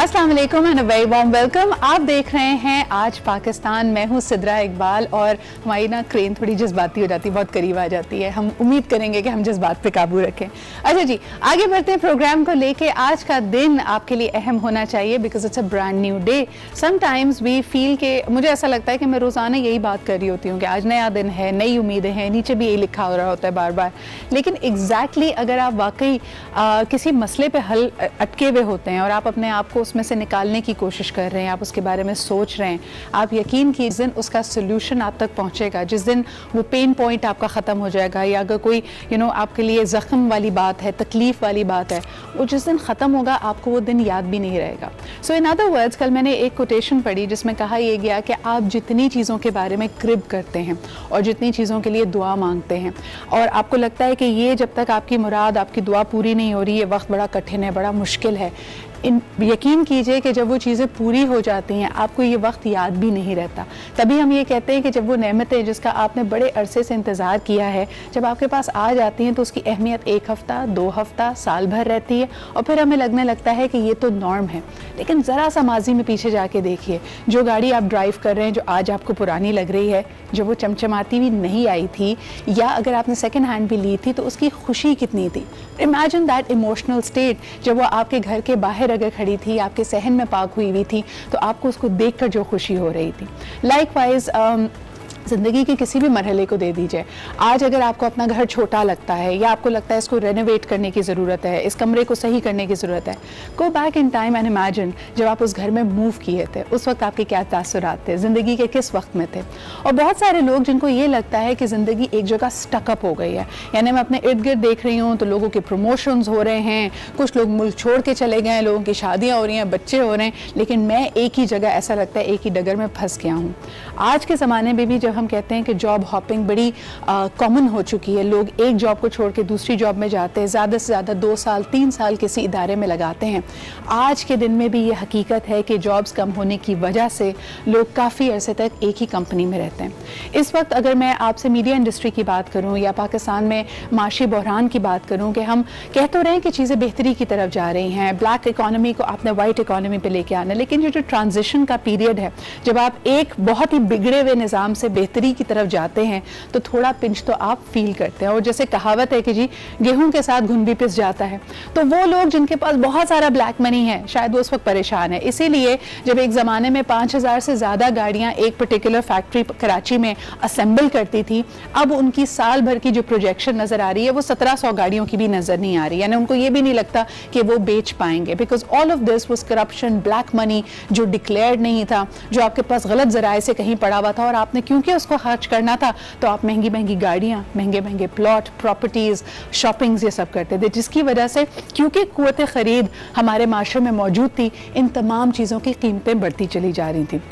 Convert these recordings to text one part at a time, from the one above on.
अस्सलाम वालेकुम and a very warm welcome. आप देख रहे हैं आज पाकिस्तान। मैं हूं सिद्रा इकबाल और हमारी ना क्रेन थोड़ी जज्बाती हो जाती है, बहुत करीब आ जाती है। हम उम्मीद करेंगे कि हम जज्बात पे काबू रखें। अच्छा जी, आगे बढ़ते हैं प्रोग्राम को लेके। आज का दिन आपके लिए अहम होना चाहिए because it's a brand new day. Sometimes we feel के मुझे ऐसा लगता है कि मैं रोज़ाना यही बात कर रही होती हूँ कि आज नया दिन है, नई उम्मीदें हैं, नीचे भी यही लिखा हो रहा होता है बार बार। लेकिन एग्जैक्टली अगर आप वाकई किसी मसले पे हल अटके हुए होते हैं और आप अपने आप को उसमें से निकालने की कोशिश कर रहे हैं, आप उसके बारे में सोच रहे हैं, आप यकीन कीजिए जिस दिन उसका सोल्यूशन आप तक पहुंचेगा, जिस दिन वो पेन पॉइंट आपका ख़त्म हो जाएगा या अगर कोई आपके लिए ज़ख्म वाली बात है, तकलीफ़ वाली बात है, वो जिस दिन ख़त्म होगा आपको वो दिन याद भी नहीं रहेगा। सो इन अदर वर्ड्स, कल मैंने एक कोटेशन पढ़ी जिसमें कहा यह गया कि आप जितनी चीज़ों के बारे में क्रिब करते हैं और जितनी चीज़ों के लिए दुआ मांगते हैं और आपको लगता है कि ये जब तक आपकी मुराद, आपकी दुआ पूरी नहीं हो रही, ये वक्त बड़ा कठिन है, बड़ा मुश्किल है, यकीन कीजिए कि जब वो चीज़ें पूरी हो जाती हैं आपको ये वक्त याद भी नहीं रहता। तभी हम ये कहते हैं कि जब वो नेमतें जिसका आपने बड़े अरसे से इंतज़ार किया है जब आपके पास आ जाती हैं तो उसकी अहमियत एक हफ़्ता, 2 हफ्ता, साल भर रहती है और फिर हमें लगने लगता है कि ये तो नॉर्म है। लेकिन ज़रा सा माजी में पीछे जाके देखिए, जो गाड़ी आप ड्राइव कर रहे हैं जो आज आपको पुरानी लग रही है, जो वो चमचमाती भी नहीं आई थी या अगर आपने सेकेंड हैंड भी ली थी तो उसकी खुशी कितनी थी। इमेजिन दैट इमोशनल स्टेट जब वो आपके घर के बाहर अगर खड़ी थी, आपके सहन में पाक हुई हुई थी तो आपको उसको देखकर जो खुशी हो रही थी। लाइकवाइज ज़िंदगी के किसी भी मरहले को दे दीजिए। आज अगर आपको अपना घर छोटा लगता है या आपको लगता है इसको रेनोवेट करने की ज़रूरत है, इस कमरे को सही करने की ज़रूरत है, go back in time and imagine जब आप उस घर में मूव किए थे, उस वक्त आपके क्या तासुरात थे, ज़िंदगी के किस वक्त में थे। और बहुत सारे लोग जिनको ये लगता है कि ज़िंदगी एक जगह स्टकअप हो गई है, यानी मैं अपने इर्द गिर्द देख रही हूँ तो लोगों के प्रमोशंस हो रहे हैं, कुछ लोग मुल्क छोड़ के चले गए, लोगों की शादियाँ हो रही हैं, बच्चे हो रहे हैं, लेकिन मैं एक ही जगह, ऐसा लगता है एक ही डगर में फंस गया हूँ। आज के ज़माने में भी जब हम कहते हैं कि जॉब हॉपिंग बड़ी कॉमन हो चुकी है, लोग एक जॉब को छोड़ के दूसरी जॉब में जाते हैं, ज़्यादा से ज़्यादा 2 साल 3 साल किसी इदारे में लगाते हैं। आज के दिन में भी ये हकीकत है कि जॉब्स कम होने की वजह से लोग काफ़ी अरसे तक एक ही कंपनी में रहते हैं। इस वक्त अगर मैं आपसे मीडिया इंडस्ट्री की बात करूँ या पाकिस्तान में माशी बहरान की बात करूँ कि हम कह तो रहे हैं कि चीज़ें बेहतरी की तरफ जा रही हैं, ब्लैक इकॉनमी को आपने वाइट इकॉनमी पे लेके आना, लेकिन ये जो ट्रांजिशन का पीरियड है, जब आप एक बहुत ही बिगड़े हुए निज़ाम से बेहतरी की तरफ जाते हैं तो थोड़ा पिंच तो आप फील करते हैं। और जैसे कहावत है कि जी गेहूं के साथ घुन भी पिस जाता है, तो वो लोग जिनके पास बहुत सारा ब्लैक मनी है शायद वो उस वक्त परेशान है। इसीलिए जब एक ज़माने में 5000 से ज़्यादा गाड़ियाँ एक पर्टिकुलर फैक्ट्री कराची में असेंबल करती थी, अब उनकी साल भर की जो प्रोजेक्शन नज़र आ रही है वो 1700 गाड़ियों की भी नज़र नहीं आ रही, यानी उनको ये भी नहीं लगता कि वो बेच पाएंगे, because all of this was corruption, black money जो डिक्लेयर्ड नहीं था, जो आपके पास गलत ज़राए से कहीं पड़ा हुआ था और आपने क्योंकि उसको खर्च करना था तो आप महंगी महंगी गाड़ियाँ, महंगे महंगे प्लॉट, प्रॉपर्टीज़, शॉपिंग्स ये सब करते थे, जिसकी वजह से क्योंकि क़ुव्वत ख़रीद हमारे माशरे में मौजूद थी, इन तमाम चीज़ों की कीमतें बढ़ती चली जा रही थी।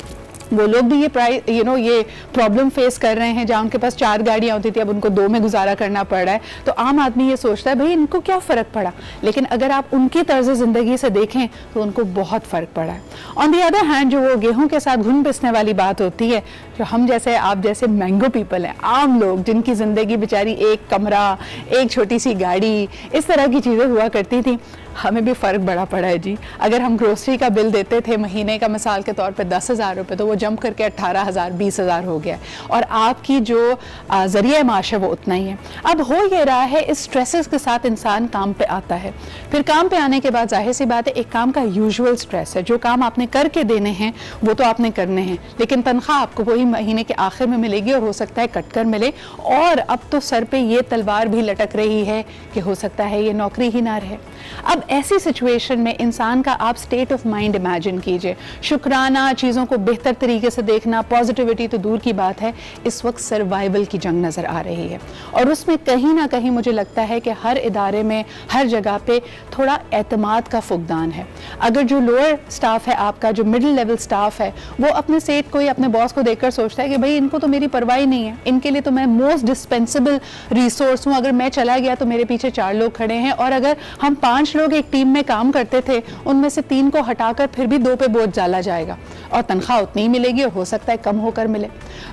वो लोग भी ये प्राइस ये प्रॉब्लम फेस कर रहे हैं, जहाँ उनके पास 4 गाड़ियाँ होती थी अब उनको 2 में गुजारा करना पड़ रहा है। तो आम आदमी ये सोचता है भाई इनको क्या फ़र्क पड़ा, लेकिन अगर आप उनकी तर्ज ज़िंदगी से देखें तो उनको बहुत फ़र्क पड़ा है। ऑन दी अदर हैंड, जो वो गेहूं के साथ घुन पिसने वाली बात होती है, जो हम जैसे आप जैसे मैंगो पीपल हैं, आम लोग जिनकी ज़िंदगी बेचारी एक कमरा, एक छोटी सी गाड़ी, इस तरह की चीज़ें हुआ करती थी, हमें भी फ़र्क बड़ा पड़ा है जी। अगर हम ग्रोसरी का बिल देते थे महीने का मिसाल के तौर पे 10,000 रुपये, तो वो जंप करके 18,000 20,000 हो गया और आपकी जो ज़रिया माश है वो उतना ही है। अब हो ये रहा है, इस स्ट्रेसेस के साथ इंसान काम पे आता है, फिर काम पे आने के बाद जाहिर सी बात है एक काम का यूजुअल स्ट्रेस है, जो काम आपने करके देने हैं वो तो आपने करने हैं, लेकिन तनख्वाह आपको वही महीने के आखिर में मिलेगी और हो सकता है कट कर मिले, और अब तो सर पे ये तलवार भी लटक रही है कि हो सकता है ये नौकरी ही ना रहे। अब ऐसी सिचुएशन में इंसान का आप स्टेट ऑफ माइंड इमेजिन कीजिए, शुक्राना, चीज़ों को बेहतर तरीके से देखना, पॉजिटिविटी तो दूर की बात है, इस वक्त सर्वाइवल की जंग नज़र आ रही है और उसमें कहीं ना कहीं मुझे लगता है कि हर इदारे में, हर जगह पे थोड़ा एतमाद का फुकदान है। अगर जो लोअर स्टाफ है आपका, जो मिडिल लेवल स्टाफ है, वो अपने सेठ को या अपने बॉस को देखकर सोचता है कि भाई इनको तो मेरी परवाह नहीं है, इनके लिए तो मैं मोस्ट डिस्पेंसिबल रिसोर्स हूँ, अगर मैं चला गया तो मेरे पीछे 4 लोग खड़े हैं और अगर हम 5 लोग लोग एक टीम में काम करते थे उनमें से 3 को हटाकर फिर भी 2 पे बोझ डाला जाएगा और तनख्वाह उतनी ही मिलेगी और हो सकता है कम होकर मिले।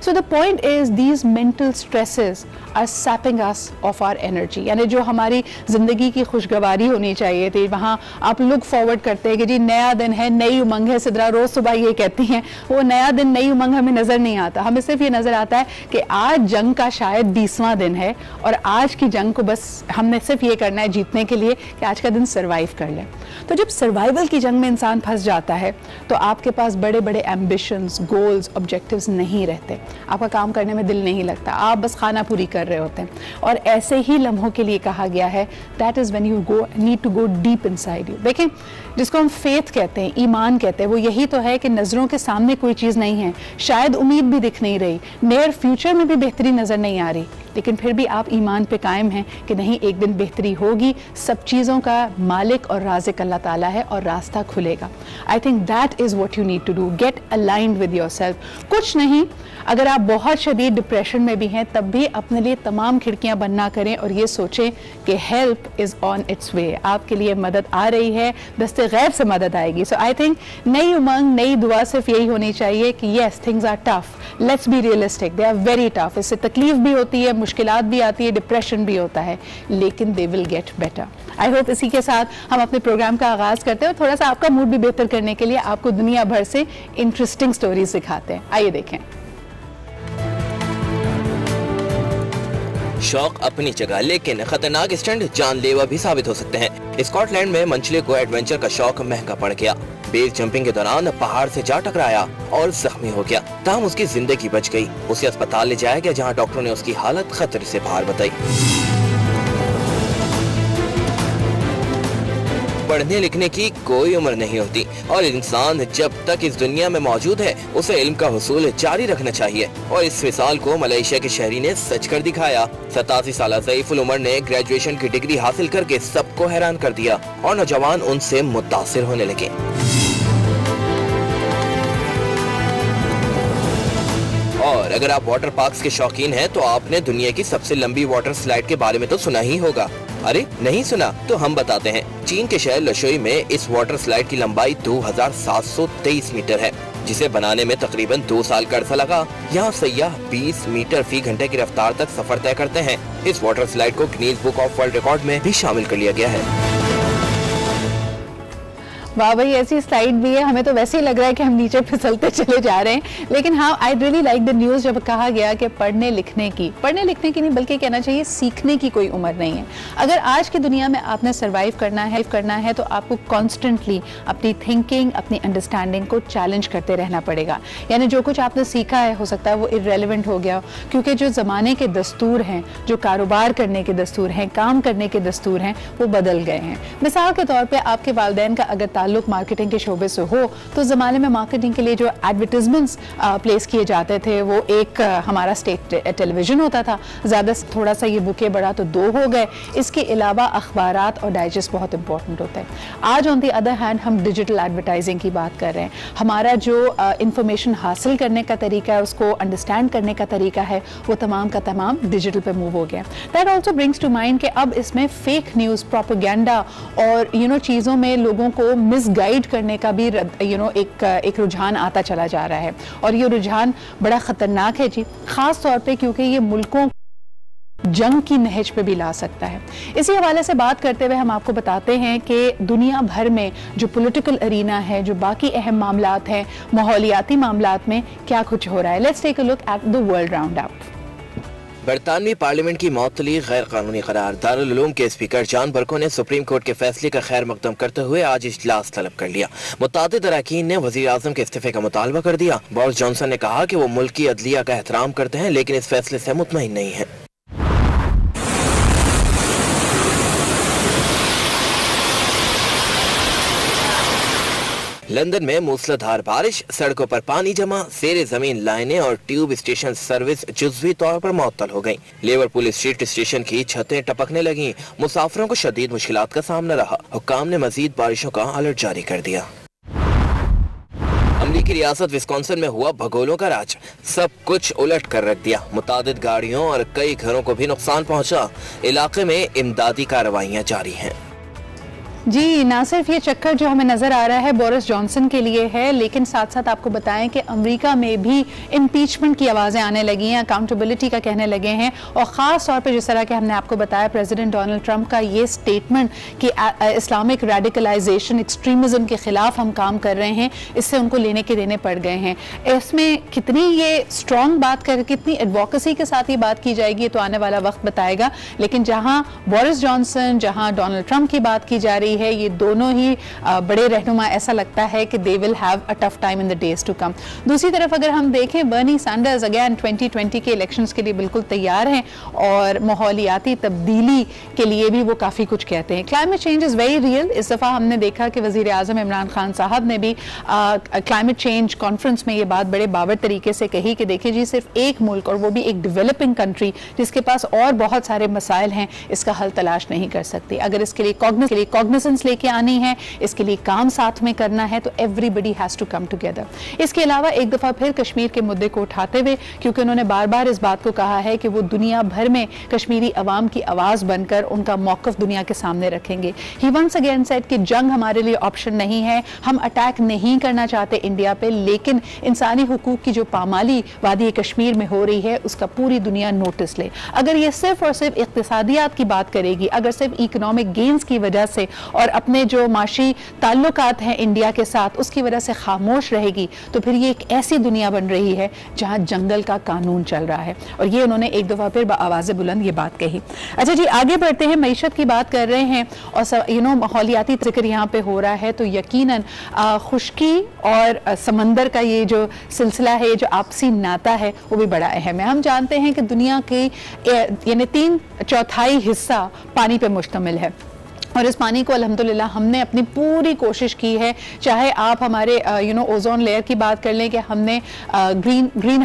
So the point is these mental stresses are sapping us of our energy, यानी जो हमारी जिंदगी की खुशगवारी होनी चाहिए थी, वहाँ आप लुक फॉरवर्ड करते हैं कि जी नया दिन है, नई उमंग है, सिद्रा रोज सुबह ये कहती हैं, वो नया दिन नई उमंग हमें नजर नहीं आता। हमें सिर्फ ये नजर आता है कि आज जंग का शायद 20वां दिन है और आज की जंग को बस हमने सिर्फ ये करना है जीतने के लिए कि आज का दिन सर्वाइव कर लें। तो जब सर्वाइवल की जंग में इंसान फंस जाता है तो आपके पास बड़े बड़े एम्बिशंस, गोल्स, ऑब्जेक्टिव्स नहीं रहते, आपका काम करने में दिल नहीं लगता, आप बस खाना पूरी कर रहे होते हैं। और ऐसे ही लम्हों के लिए कहा गया है that is when you need to go deep inside you. देखें, जिसको हम फेथ कहते हैं, ईमान कहते हैं, वो यही तो है कि नज़रों के सामने कोई चीज़ नहीं है, शायद उम्मीद भी दिख नहीं रही, नियर फ्यूचर में भी बेहतरी नज़र नहीं आ रही, लेकिन फिर भी आप ईमान पे कायम हैं कि नहीं, एक दिन बेहतरी होगी, सब चीज़ों का मालिक और राज़िक अल्लाह ताला है और रास्ता खुलेगा। I think that is what you need to do, get aligned with yourself. कुछ नहीं, अगर आप बहुत शदीद डिप्रेशन में भी हैं तब भी अपने लिए तमाम खिड़कियां बंद ना करें और ये सोचें कि हेल्प इज़ ऑन इट्स वे, आपके लिए मदद आ रही है, दस्ते गैब से मदद आएगी। सो आई थिंक नई उमंग, नई दुआ सिर्फ यही होनी चाहिए कि yes things are tough, let's be realistic, they are very tough, इससे तकलीफ भी होती है, मुश्किलात भी आती है, डिप्रेशन भी होता है, लेकिन they will get better. I hope इसी के साथ हम अपने प्रोग्राम का आगाज़ करते हैं और थोड़ा सा आपका मूड भी बेहतर करने के लिए आपको दुनिया भर से इंटरेस्टिंग स्टोरीज दिखाते हैं। आइए देखें। शौक अपनी जगह, लेकिन खतरनाक स्टंट जानलेवा भी साबित हो सकते हैं। स्कॉटलैंड में मंचले को एडवेंचर का शौक महंगा पड़ गया। बेस जंपिंग के दौरान पहाड़ से जा टकराया और जख्मी हो गया, ताहम उसकी जिंदगी बच गई। उसे अस्पताल ले जाया गया जहां डॉक्टरों ने उसकी हालत खतरे से बाहर बताई। पढ़ने लिखने की कोई उम्र नहीं होती और इंसान जब तक इस दुनिया में मौजूद है उसे इल्म का हुसूल जारी रखना चाहिए। और इस मिसाल को मलेशिया के शहरी ने सच कर दिखाया। 87 साल ज़ईफुल उमर ने ग्रेजुएशन की डिग्री हासिल करके सबको हैरान कर दिया और नौजवान उनसे मुतासिर होने लगे। और अगर आप वाटर पार्क्स के शौकीन हैं तो आपने दुनिया की सबसे लंबी वाटर स्लाइड के बारे में तो सुना ही होगा। अरे नहीं सुना तो हम बताते हैं। चीन के शहर लशोई में इस वाटर स्लाइड की लंबाई 2723 मीटर है, जिसे बनाने में तकरीबन 2 साल का अरसा लगा। यहाँ सैयाह 20 मीटर फी घंटे की रफ्तार तक सफर तय करते हैं। इस वाटर स्लाइड को Guinness book of world record में भी शामिल कर लिया गया है। वाह भाई, ऐसी स्लाइड भी है, हमें तो वैसे ही लग रहा है कि हम नीचे फिसलते चले जा रहे हैं। लेकिन हाँ, I really like the news जब कहा गया कि पढ़ने लिखने की नहीं बल्कि कहना चाहिए सीखने की कोई उम्र नहीं है। अगर आज की दुनिया में आपने सर्वाइव करना है तो आपको कॉन्स्टेंटली अपनी थिंकिंग, अपनी अंडरस्टैंडिंग को चैलेंज करते रहना पड़ेगा। यानी जो कुछ आपने सीखा है हो सकता है वो इररेलेवेंट हो गया, क्योंकि जो ज़माने के दस्तूर हैं, जो कारोबार करने के दस्तूर हैं, काम करने के दस्तूर हैं, वो बदल गए हैं। मिसाल के तौर पर आपके वालिदैन का अगर ताल्लुक मार्केटिंग के शोबे से हो तो ज़माने में मार्केटिंग के लिए जो एडवर्टीजमेंट्स प्लेस किए जाते थे वो एक हमारा स्टेट टेलीविज़न होता था, ज़्यादा थोड़ा सा ये बुके बढ़ा तो 2 हो गए। इसके अलावा अखबारात और डाइजेस्ट बहुत इंपॉर्टेंट होते हैं। आज ऑन द अदर हैंड हम डिजिटल एडवर्टाइजिंग की बात कर रहे हैं। हमारा जो इंफॉर्मेशन हासिल करने का तरीका है, उसको अंडरस्टैंड करने का तरीका है, वो तमाम का तमाम डिजिटल पे मूव हो गया। That also brings to mind कि अब इसमें फेक न्यूज़, प्रोपेगेंडा और चीज़ों में लोगों को मिसगाइड करने का भी एक रुझान आता चला जा रहा है। और ये रुझान बड़ा ख़तरनाक है जी, ख़ास तौर पे क्योंकि ये मुल्कों जंग की नहज पे भी ला सकता है। इसी हवाले से बात करते हुए हम आपको बताते हैं कि दुनिया भर में जो पॉलिटिकल अरीना है, जो बाकी अहम मामलात हैं, माहौलियाती मामलात में क्या कुछ हो रहा है। Let's take a look at the world round up. बरतानवी पार्लियामेंट की मअतली गैर कानूनी करार। दारुल उलूम के स्पीकर जॉन बर्को ने सुप्रीम कोर्ट के फैसले का खैर मकदम करते हुए आज इजलास तलब कर लिया। मुतादिद अरकान ने वज़ीर आज़म के इस्तीफे का मुतालबा कर दिया। बोरिस जॉनसन ने कहा कि वो मुल्क की अदलिया का एहतराम करते हैं, लेकिन इस फैसले से मुतमईन नहीं है। लंदन में मूसलाधार बारिश, सड़कों पर पानी जमा, ज़ेरे जमीन लाइनें और ट्यूब स्टेशन सर्विस जुज़वी तौर पर मुअत्तल हो गयी। लिवरपूल स्ट्रीट स्टेशन की छतें टपकने लगी। मुसाफिरों को शदीद मुश्किलात का सामना रहा। हुक्काम ने मजीद बारिशों का अलर्ट जारी कर दिया। अमरीकी रियासत विस्कॉन्सिन में हुआ भगोलों का राज, सब कुछ उलट कर रख दिया। मुतादिद गाड़ियों और कई घरों को भी नुकसान पहुंचा। इलाके में इमदादी कार्रवाइयां जारी हैं। जी, ना सिर्फ ये चक्कर जो हमें नजर आ रहा है बोरिस जॉनसन के लिए है, लेकिन साथ साथ आपको बताएं कि अमेरिका में भी इम्पीचमेंट की आवाज़ें आने लगी हैं, अकाउंटेबिलिटी का कहने लगे हैं। और ख़ास तौर पे जिस तरह के हमने आपको बताया प्रेसिडेंट डोनाल्ड ट्रंप का ये स्टेटमेंट कि इस्लामिक रेडिकलाइजेशन एक्सट्रीमिज़म के ख़िलाफ़ हम काम कर रहे हैं, इससे उनको लेने के देने पड़ गए हैं। इसमें कितनी ये स्ट्रॉन्ग बात कर, कितनी एडवोकेसी के साथ ये बात की जाएगी, ये तो आने वाला वक्त बताएगा। लेकिन जहाँ बोरिस जॉनसन, जहाँ डोनाल्ड ट्रंप की बात की जा रही है, ये दोनों ही बड़े रहनुमा, ऐसा लगता है कि they will have a tough time in the days to come. दूसरी तरफ अगर हम देखें, बर्नी सैंडर्स अगेन 2020 के इलेक्शंस के लिए बिल्कुल तैयार हैं और माहौलियाती तब्दीली के लिए भी वो काफ़ी कुछ कहते हैं। Climate change is very real. इस दफ़ा हमने देखा कि वज़ीर आज़म इमरान खान साहब ने भी क्लाइमेट चेंज कॉन्फ्रेंस में ये बात बड़े बावर तरीके से कही कि देखिए जी, सिर्फ एक मुल्क और वो भी एक डेवलपिंग कंट्री जिसके पास और बहुत सारे मसाइल हैं, इसका हल तलाश नहीं कर सकती। अगर इसके लिए कॉग्निसेंस लेके आनी है, इसके लिए काम साथ में करना है, तो everybody has to come together. इसके अलावा एक दफ़ा फिर कश्मीर के मुद्दे को उठाते हुए, क्योंकि उन्होंने बार बार इस बात को कहा है कि वो दुनिया भर में कश्मीरी अवाम की आवाज़ बनकर उनका मौक़िफ़ दुनिया के सामने रखेंगे। ही वंस अगेन सेड कि जंग हमारे लिए ऑप्शन नहीं है, हम अटैक नहीं करना चाहते इंडिया पे, लेकिन इंसानी हुकूक की जो पामाली वादी कश्मीर में हो रही है उसका पूरी दुनिया नोटिस ले। अगर ये सिर्फ और सिर्फ इक़्तिसादियात की बात करेगी, अगर सिर्फ इकोनॉमिक गेंस की वजह से और अपने जो माशी ताल्लुकात हैं इंडिया के साथ उसकी वजह से खामोश रहेगी, तो फिर ये एक ऐसी दुनिया बन रही है जहां जंगल का कानून चल रहा है। और ये उन्होंने एक दफ़ा फिर आवाज़ बुलंद ये बात कही। अच्छा जी, आगे बढ़ते हैं, मईशत की बात कर रहे हैं और माहौलियाती जिक्र यहाँ पे हो रहा है, तो यकीनन खुश्की और समंदर का ये जो सिलसिला है, जो आपसी नाता है, वो भी बड़ा अहम है। हम जानते हैं कि दुनिया की यानी 3/4 हिस्सा पानी पे मुश्तमिल है और इस पानी को अल्हम्दुलिल्लाह हमने अपनी पूरी कोशिश की है। चाहे आप हमारे ओजोन लेयर की बात कर लें कि हमने ग्रीन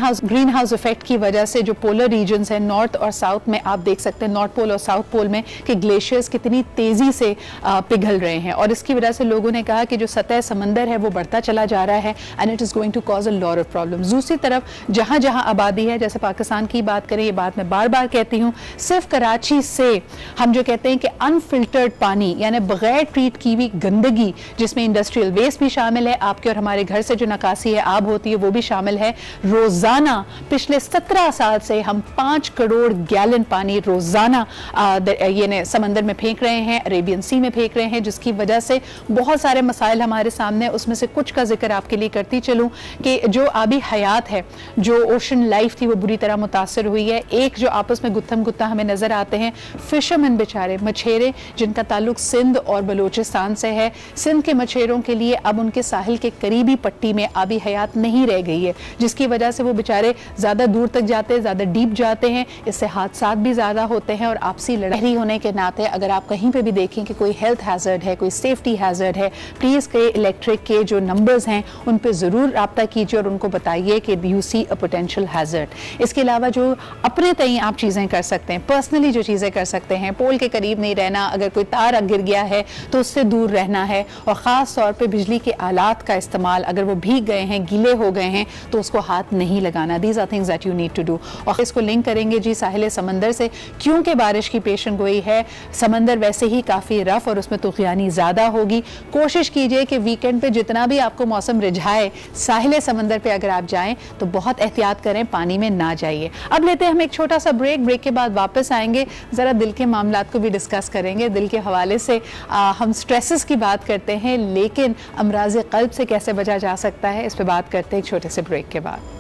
हाउस इफेक्ट की वजह से जो पोलर रीजन्स हैं नॉर्थ और साउथ में, आप देख सकते हैं नॉर्थ पोल और साउथ पोल में कि ग्लेशियर्स कितनी तेज़ी से पिघल रहे हैं और इसकी वजह से लोगों ने कहा कि जो सतह समंदर है वो बढ़ता चला जा रहा है and it is going to cause a lot of problems. दूसरी तरफ जहाँ जहाँ आबादी है, जैसे पाकिस्तान की बात करें, ये बात मैं बार बार कहती हूँ, सिर्फ कराची से हम जो कहते हैं कि अनफिल्टर्ड पानी यानी बगैर ट्रीट की हुई गंदगी, जिसमें इंडस्ट्रियल वेस्ट भी शामिल है, आपके और हमारे घर से जो नकासी है आब होती है वो भी शामिल है, रोजाना पिछले 17 साल से हम 5 करोड़ गैलन पानी रोजाना ये समंदर में फेंक रहे हैं, अरेबियन सी में फेंक रहे हैं, जिसकी वजह से बहुत सारे मसाइल हमारे सामने। उसमें से कुछ का जिक्र आपके लिए करती चलूं कि जो आबी हयात है, जो ओशन लाइफ थी, वो बुरी तरह मुतासर हुई है। एक जो आपस में गुत्थम गुत्ता हमें नजर आते हैं, फिशरमैन बेचारे, मछेरे जिनका ताल्लुक सिंध और बलूचिस्तान से है, सिंध के मछेरों के लिए अब उनके साहिल के करीबी पट्टी में आबी हयात नहीं रह गई है, जिसकी वजह से वो बेचारे ज़्यादा दूर तक जाते हैं, ज़्यादा डीप जाते हैं, इससे हादसात भी ज़्यादा होते हैं। और आपसी लड़ाई होने के नाते अगर आप कहीं पे भी देखें कि कोई हेल्थ हैज़र्ड है, कोई सेफ्टी हैज़र्ड है, प्लीज़ के इलेक्ट्रिक के जो नंबर्स हैं उन पर ज़रूर रब्ता कीजिए और उनको बताइए कि you see a potential hazard. इसके अलावा जो अपने तय आप चीज़ें कर सकते हैं, पर्सनली जो चीज़ें कर सकते हैं, पोल के करीब नहीं रहना, अगर कोई तार गिर गया है तो उससे दूर रहना है, और ख़ास तौर पे बिजली के आलात का इस्तेमाल, अगर वो भीग गए हैं, गीले हो गए हैं, तो उसको हाथ नहीं लगाना। These are things that you need to do. और इसको लिंक करेंगे जी साहिल समंदर से, क्योंकि बारिश की पेशन गोई है, समंदर वैसे ही काफ़ी रफ और उसमें तुग़यानी ज़्यादा होगी। कोशिश कीजिए कि वीकेंड पे जितना भी आपको मौसम रिझाए, साहिल समंदर पे अगर आप जाएं तो बहुत एहतियात करें, पानी में ना जाइए। अब लेते हैं हम एक छोटा सा ब्रेक के बाद वापस आएंगे, ज़रा दिल के मामलात को भी डिस्कस करेंगे। दिल के हवाले से हम स्ट्रेसेस की बात करते हैं, लेकिन अमराज़ क़ल्ब से कैसे बचा जा सकता है, इस पर बात करते हैं एक छोटे से ब्रेक के बाद।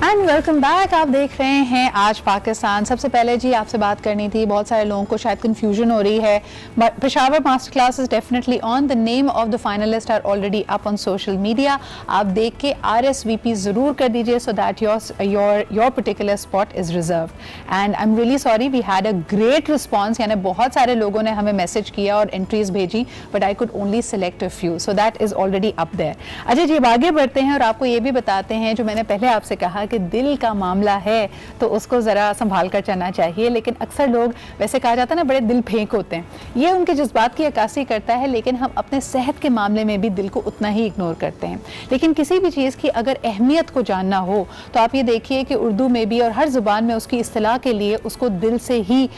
And welcome back. आप देख रहे हैं आज पाकिस्तान। सबसे पहले जी आपसे बात करनी थी, बहुत सारे लोगों को शायद कंफ्यूजन हो रही है, Peshawar master class is definitely on. The name of the finalist are already up on social media. आप देख के RSVP ज़रूर कर दीजिए so that your particular spot is reserve. And I am really sorry, we had a great response, यानी बहुत सारे लोगों ने हमें मैसेज किया और एंट्रीज भेजी, but I could only select a few, so that is already up there. अच्छा जी, अब आगे बढ़ते हैं और आपको ये भी बताते हैं जो मैंने पहले आपसे कहा कि दिल का मामला है तो उसको ज़रा संभाल कर चलना चाहिए, लेकिन अक्सर लोग, वैसे कहा जाता है ना, बड़े दिल फेंक होते हैं, ये उनके जज्बात की अक्कासी करता है, लेकिन हम अपने सेहत के मामले में भी दिल को उतना ही इग्नोर करते हैं। लेकिन किसी भी चीज़ की अगर अहमियत को जानना हो तो आप ये देखिए कि उर्दू में भी और हर ज़ुबान में उसकी इस्तिलाह के लिए उसको दिल से ही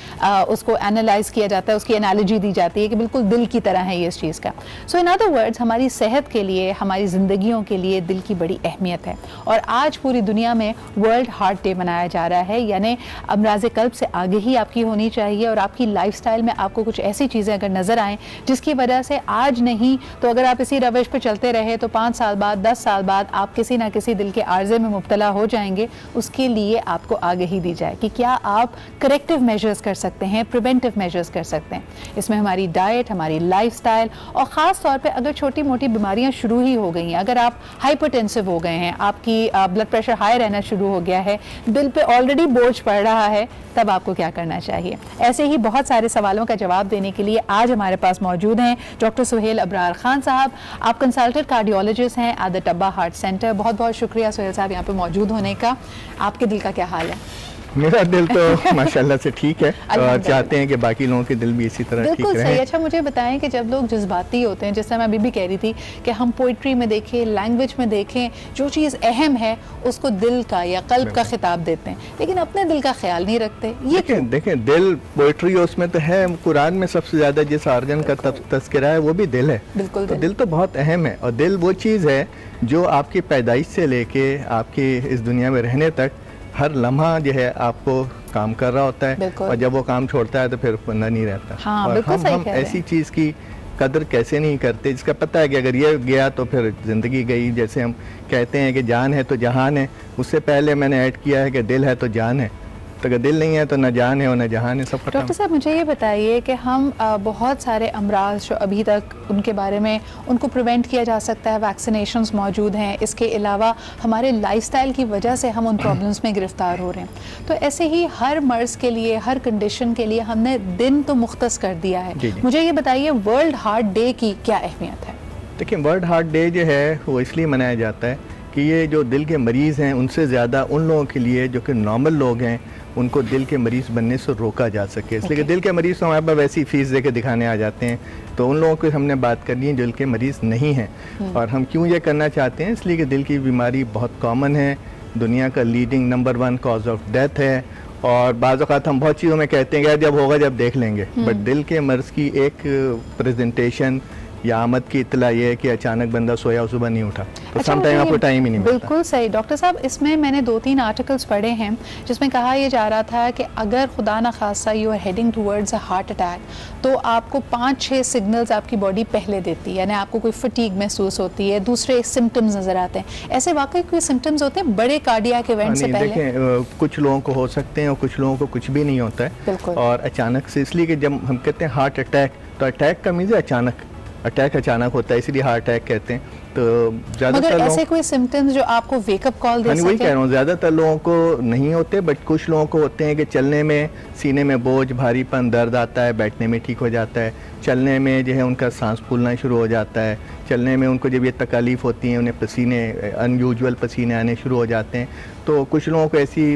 उसको एनालाइज किया जाता है, उसकी एनालॉजी दी जाती है कि बिल्कुल दिल की तरह है ये इस चीज़ का। सो इन अदर वर्ड्स, हमारी सेहत के लिए, हमारी ज़िंदगियों के लिए दिल की बड़ी अहमियत है। और आज पूरी दुनिया में वर्ल्ड हार्ट डे मनाया जा रहा है, यानी अमराज़ कल्ब से आगे ही आपकी होनी चाहिए और आपकी लाइफस्टाइल में आपको कुछ ऐसी चीज़ें अगर नज़र आएँ जिसकी वजह से आज नहीं तो अगर आप इसी रवश पर चलते रहे तो 5 साल बाद, 10 साल बाद आप किसी ना किसी दिल के आर्जे में मुब्तला हो जाएंगे, उसके लिए आपको आगाही दी जाए कि क्या आप करेक्टिव मेजर्स कर सकते हैं, प्रिवेंटिव मेजर्स कर सकते हैं। इसमें हमारी डाइट, हमारी लाइफस्टाइल और ख़ास तौर पे अगर छोटी मोटी बीमारियां शुरू ही हो गई हैं, अगर आप हाइपरटेंसिव हो गए हैं, आपकी ब्लड प्रेशर हाई रहना शुरू हो गया है, दिल पे ऑलरेडी बोझ पड़ रहा है, तब आपको क्या करना चाहिए। ऐसे ही बहुत सारे सवालों का जवाब देने के लिए आज हमारे पास मौजूद हैं डॉक्टर सुहेल अब्रार खान साहब। आप कंसल्टेंट कार्डियोलॉजिस्ट हैं at the Tabba heart centre. बहुत बहुत शुक्रिया सुहेल साहब यहाँ पे मौजूद होने का। आपके दिल का क्या हाल है? मेरा दिल तो माशाल्लाह से ठीक है और चाहते हैं कि बाकी लोगों के दिल भी इसी तरह ठीक रहे। सही। अच्छा, मुझे बताएं कि जब लोग जज्बाती होते हैं, जैसे मैं अभी भी कह रही थी कि हम पोइट्री में देखें, लैंग्वेज में देखें, जो चीज़ अहम है उसको दिल का या कल्ब का खिताब देते हैं, लेकिन अपने दिल का ख्याल नहीं रखते। ये देखें दिल पोइट्री उसमें तो है, कुरान में सबसे ज़्यादा जिस आर्गन का तज़किरा है वो भी दिल है। बिल्कुल, तो दिल तो बहुत अहम है और दिल वो चीज़ है जो आपकी पैदाइश से लेके आपकी इस दुनिया में रहने तक हर लम्हा जो है आपको काम कर रहा होता है और जब वो काम छोड़ता है तो फिर बंदा नहीं रहता। हाँ, और हम ऐसी चीज़ की कदर कैसे नहीं करते जिसका पता है कि अगर ये गया तो फिर ज़िंदगी गई। जैसे हम कहते हैं कि जान है तो जहान है, उससे पहले मैंने ऐड किया है कि दिल है तो जान है। तो अगर दिल नहीं है तो न जान है और न जहान है, सब खत्म। डॉक्टर साहब, मुझे ये बताइए कि हम बहुत सारे अमराज जो अभी तक उनके बारे में उनको प्रिवेंट किया जा सकता है, वैक्सीनेशंस मौजूद हैं, इसके अलावा हमारे लाइफस्टाइल की वजह से हम उन प्रॉब्लम्स में गिरफ्तार हो रहे हैं। तो ऐसे ही हर मर्ज़ के लिए, हर कंडीशन के लिए हमने दिन तो मुख्तस कर दिया है। मुझे ये बताइए वर्ल्ड हार्ट डे की क्या अहमियत है? देखिए, वर्ल्ड हार्ट डे जो है वो इसलिए मनाया जाता है कि ये जो दिल के मरीज़ हैं उनसे ज़्यादा उन लोगों के लिए जो कि नॉर्मल लोग हैं उनको दिल के मरीज़ बनने से रोका जा सके। इसलिए कि दिल के मरीज़ तो हमारे पास वैसे ही फीस दे के दिखाने आ जाते हैं, तो उन लोगों को हमने बात करनी है जो दिल के मरीज़ नहीं हैं। और हम क्यों ये करना चाहते हैं? इसलिए कि दिल की बीमारी बहुत कॉमन है, दुनिया का leading number 1 cause of death है। और बाज़ औक़ात हम बहुत चीज़ों में कहते हैं कि जब होगा जब देख लेंगे, बट दिल के मर्ज़ की एक प्रेजेंटेशन या आमद की इतला ये है कि अचानक बंदा सोया सुबह नहीं उठा, तो समटाइम आपको टाइम ही नहीं मिलता। बिल्कुल सही डॉक्टर साहब। इसमें मैंने 2-3 आर्टिकल्स पढ़े हैं जिसमें कहा यह जा रहा था कि अगर खुदा न खासा you are heading towards a heart attack तो आपको 5-6 सिग्नल्स आपकी बॉडी पहले देती है, यानी आपको कोई फटीग महसूस होती है, दूसरे सिम्टम्स नज़र आते हैं। ऐसे वाकई कोई सिम्टम्स होते हैं बड़े कार्डियक इवेंट से पहले? देखें, कुछ लोगों को हो सकते हैं और कुछ लोगों को कुछ भी नहीं होता है और अचानक से। इसलिए कि जब हम कहते हैं हार्ट अटैक, तो अटैक का मीन्स अचानक, अटैक अचानक होता है, इसलिए हार्ट अटैक कहते हैं। तो ज़्यादातर ऐसे कोई सिम्टम्स जो आपको वेकअप कॉल दे सके? वही कह रहा हूँ, ज़्यादातर लोगों को नहीं होते, बट कुछ लोगों को होते हैं कि चलने में सीने में बोझ, भारीपन, दर्द आता है, बैठने में ठीक हो जाता है, चलने में जो है उनका सांस फूलना शुरू हो जाता है, चलने में उनको जब ये तकलीफ़ होती है, उन्हें पसीने, अनयूजुअल पसीने आने शुरू हो जाते हैं। तो कुछ लोगों को ऐसी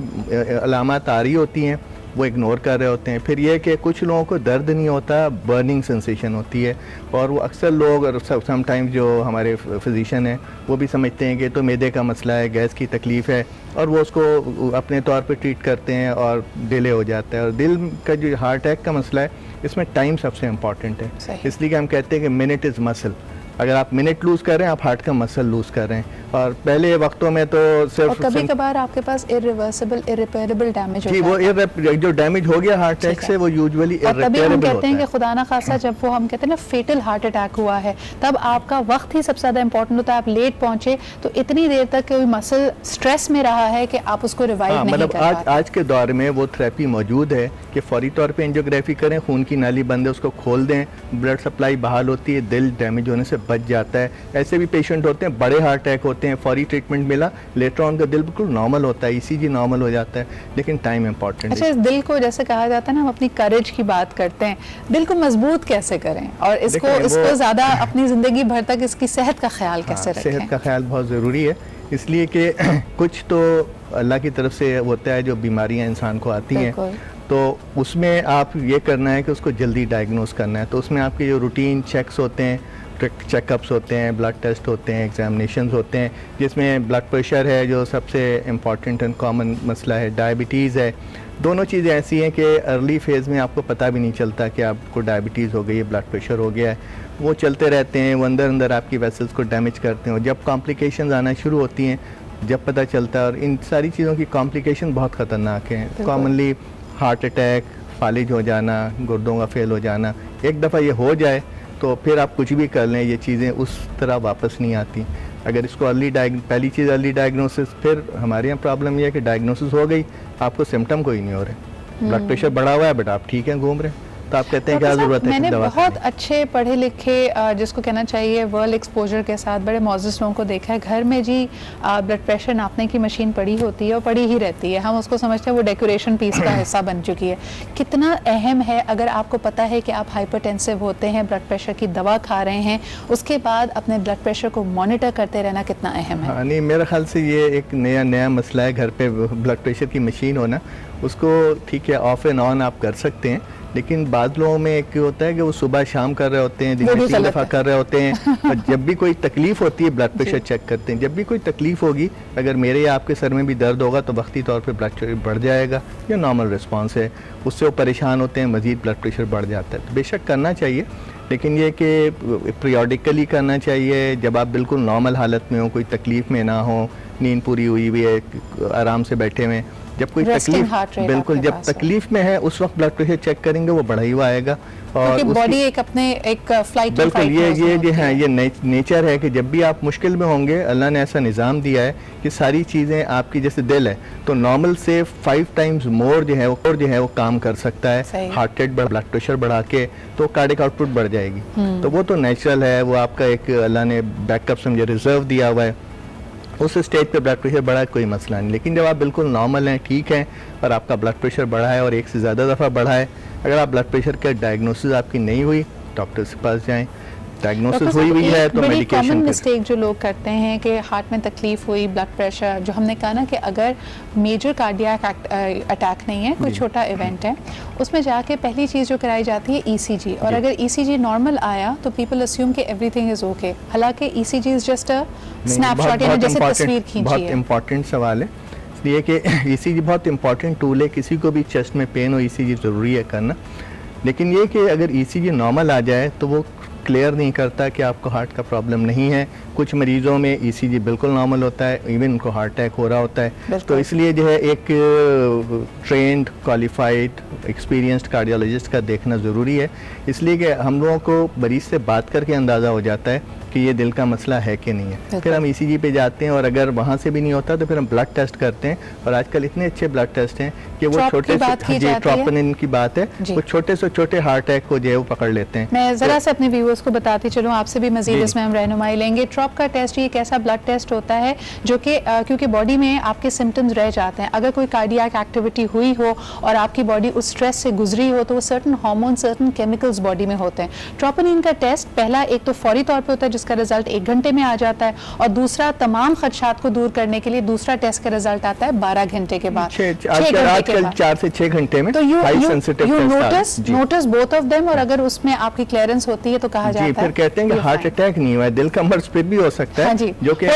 अलामत आ रही होती हैं, वो इग्नोर कर रहे होते हैं। फिर ये कि कुछ लोगों को दर्द नहीं होता, बर्निंग सेंसेशन होती है, और वो अक्सर लोग और समटाइम्स जो हमारे फिजिशियन हैं वो भी समझते हैं कि तो मैदे का मसला है, गैस की तकलीफ़ है, और वो उसको अपने तौर पे ट्रीट करते हैं और डिले हो जाता है। और दिल का जो हार्ट अटैक का मसला है, इसमें टाइम सबसे इम्पॉर्टेंट है, इसलिए कि हम कहते हैं कि मिनट इज़ मसल। अगर आप मिनट लूज़ कर रहे हैं, आप हार्ट का मसल लूज़ कर रहे हैं। और पहले वक्तों में तो सिर्फ और कभी कभार आपके पास इरिवर्सिबल, इरिपेयरेबल डैमेज होता है। वो जो डैमेज हो गया हार्ट अटैक से, वो यूजुअली इरिपेयरेबल हम कहते हैं कि खुदा ना खासा जब वो हम कहते हैं ना फेटल हार्ट अटैक हुआ है, तब आपका वक्त ही सबसे ज़्यादा इंपॉर्टेंट होता है। आप लेट पहुंचे तो इतनी देर तक कोई मसल स्ट्रेस में रहा है कि आप उसको रिवाइव नहीं कर पा रहे। आज के दौर में वो थेरेपी मौजूद है कि फौरी तौर पे एंजियोग्राफी करें, खून की नाली बंद है उसको खोल दें, ब्लड सप्लाई बहाल होती है, दिल डैमेज होने से बच जाता है। ऐसे भी पेशेंट होते हैं, बड़े हार्ट अटैक होते हैं, फौरी ट्रीटमेंट मिला, लेटर ऑन का दिल बिल्कुल नॉर्मल होता है, ईसीजी नॉर्मल हो जाता है, लेकिन टाइम इंपॉर्टेंट है। अच्छा, इस दिल को जैसे कहा जाता है ना, हम अपनी करेज की बात करते हैं, दिल को मजबूत कैसे करें और इसको ज़्यादा अपनी ज़िंदगी भर तक इसकी सेहत का ख्याल कैसे रखें? सेहत का ख्याल बहुत ज़रूरी है। इसलिए कि कुछ तो अल्लाह की तरफ से होता है जो बीमारियां इंसान को आती हैं, तो उसमें आप ये करना है कि उसको जल्दी डायग्नोस करना है। तो उसमें आपके जो रूटीन चेक्स होते हैं, चेकअप्स होते हैं, ब्लड टेस्ट होते हैं, एग्जामिनेशंस होते हैं, जिसमें ब्लड प्रेशर है जो सबसे इम्पॉर्टेंट एंड कॉमन मसला है, डायबिटीज़ है। दोनों चीज़ें ऐसी हैं कि अर्ली फेज़ में आपको पता भी नहीं चलता कि आपको डायबिटीज़ हो गई है, ब्लड प्रेशर हो गया है, वो चलते रहते हैं, वो अंदर अंदर आपकी वेसल्स को डैमेज करते हैं। और जब कॉम्प्लिकेशंस आना शुरू होती हैं, जब पता चलता है, और इन सारी चीज़ों की कॉम्प्लिकेशन बहुत ख़तरनाक हैं। कॉमनली हार्ट अटैक, फालिज हो जाना, गुर्दों का फेल हो जाना, एक दफ़ा ये हो जाए तो फिर आप कुछ भी कर लें, ये चीज़ें उस तरह वापस नहीं आती। अगर इसको पहली चीज़ अर्ली डायग्नोसिस, फिर हमारे यहाँ प्रॉब्लम ये है कि डायग्नोसिस हो गई, आपको सिम्टम कोई नहीं हो रहे, ब्लड प्रेशर बढ़ा हुआ है बट आप ठीक हैं, घूम रहे हैं, तो आप कहते हैं क्या ज़रूरत है मैंने दवा बहुत अच्छे पढ़े लिखे, जिसको कहना चाहिए वर्ल्ड एक्सपोजर के साथ बड़े मौजूद लोगों को देखा है, घर में जी ब्लड प्रेशर नापने की मशीन पड़ी होती है और पड़ी ही रहती है, हम उसको समझते हैं वो डेकोरेशन पीस का हिस्सा बन चुकी है। कितना अहम है, अगर आपको पता है कि आप हाइपरटेंसिव होते हैं, ब्लड प्रेशर की दवा खा रहे हैं, उसके बाद अपने ब्लड प्रेशर को मॉनिटर करते रहना कितना अहम है। नहीं, मेरे ख्याल से ये एक नया मसला है, घर पे ब्लड प्रेशर की मशीन होना। उसको ठीक है ऑफ एंड ऑन आप कर सकते हैं, लेकिन बाद लोगों में एक होता है कि वो सुबह शाम कर रहे होते हैं, दिन में 3 दफ़ा कर रहे होते हैं, और जब भी कोई तकलीफ होती है ब्लड प्रेशर चेक करते हैं। जब भी कोई तकलीफ होगी, अगर मेरे या आपके सर में भी दर्द होगा तो वक्ती तौर पे ब्लड प्रेशर बढ़ जाएगा, ये नॉर्मल रिस्पॉन्स है, उससे वो परेशान होते हैं, मज़ीद ब्लड प्रेशर बढ़ जाता है। तो बेशक करना चाहिए, लेकिन ये कि पीरियडिकली करना चाहिए, जब आप बिल्कुल नॉर्मल हालत में हो, कोई तकलीफ़ में ना हो, नींद पूरी हुई हुई है, आराम से बैठे हुए। जब कोई तकलीफ, बिल्कुल जब तकलीफ में है उस वक्त ब्लड प्रेशर चेक करेंगे, वो बढ़ा ही हुआ आएगा। और बॉडी एक फ्लाइट, बिल्कुल ये है, ये नेचर है कि जब भी आप मुश्किल में होंगे, अल्लाह ने ऐसा निज़ाम दिया है कि सारी चीज़ें आपकी, जैसे दिल है तो नॉर्मल से 5 टाइम्स मोर जो है वो काम कर सकता है, हार्ट रेट ब्लड प्रेशर बढ़ा के, तो कार्डिक आउटपुट बढ़ जाएगी। तो वो तो नेचुरल है, वो आपका एक अल्लाह ने बैकअप समझे रिजर्व दिया हुआ है। उस स्टेज पे ब्लड प्रेशर बढ़ा है कोई मसला नहीं, लेकिन जब आप बिल्कुल नॉर्मल हैं, ठीक हैं, और आपका ब्लड प्रेशर बढ़ा है और एक से ज़्यादा दफ़ा बढ़ा है, अगर आप ब्लड प्रेशर का डायग्नोसिस आपकी नहीं हुई, डॉक्टर के पास जाएं। डायग्नोसिस हुई है तो मेडिकेशन। कॉमन मिस्टेक जो लोग करते हैं कि हार्ट में तकलीफ हुई, ब्लड प्रेशर, जो हमने कहा ना कि अगर मेजर कार्डियक अटैक नहीं है, कोई छोटा इवेंट है, उसमें जाके पहली चीज़ जो कराई जाती है ईसीजी, और अगर ईसीजी नॉर्मल आया तो पीपल अस्यूम कि एवरीथिंग इज ओके, हालांकि ECG is just a snapshot, यानी जैसे तस्वीर खींची है। बहुत इंपॉर्टेंट सवाल है, इसलिए कि ईसीजी बहुत इंपॉर्टेंट टूल है, किसी को भी चेस्ट में पेन हो ईसीजी ज़रूरी है करना। लेकिन ये कि अगर ईसीजी नॉर्मल आ जाए तो वो क्लियर नहीं करता कि आपको हार्ट का प्रॉब्लम नहीं है। कुछ मरीज़ों में ईसीजी बिल्कुल नॉर्मल होता है, इवन उनको हार्ट अटैक हो रहा होता है। तो इसलिए जो है एक ट्रेंड, क्वालिफाइड, एक्सपीरियंस्ड कार्डियोलॉजिस्ट का देखना ज़रूरी है, इसलिए कि हम लोगों को मरीज़ से बात करके अंदाज़ा हो जाता है कि ये दिल का मसला है कि नहीं है। फिर हम ईसीजी पे जाते हैं, और अगर वहाँ से भी नहीं होता तो फिर हम ब्लड टेस्ट करते हैं, और आजकल इतने अच्छे ब्लड टेस्ट हैं कि वो छोटे से, ट्रोपोनिन की बात है, वो छोटे से छोटे हार्ट अटैक को जो है वो पकड़ लेते हैं। मैं ज़रा से अपने व्यूअर्स को बताती चलूँ, आपसे भी मजीद इसमें हम रहनुमाई लेंगे। ट्रॉप का टेस्ट ये एक ऐसा ब्लड टेस्ट होता है जो कि क्योंकि बॉडी में आपके सिम्टम्स रह जाते हैं, अगर कोई कार्डियक एक्टिविटी हुई हो और आपकी बॉडी उस स्ट्रेस से गुजरी हो, तो वो certain hormone, certain chemicals body में होते हैं। ट्रोपोनिन का टेस्ट पहला एक तो फौरी तौर पर होता है, जिसका रिजल्ट 1 घंटे में आ जाता है, और दूसरा तमाम खदशात को दूर करने के लिए दूसरा टेस्ट का रिजल्ट आता है 12 घंटे के बाद, 4 से 6 घंटे में। तो you notice both of them, और अगर उसमें आपकी क्लियरेंस होती है तो कहा जाता है, फिर कहते हैं कि हार्ट अटैक नहीं हुआ है, दिल का मर्ज फिर भी हो सकता है, जो कि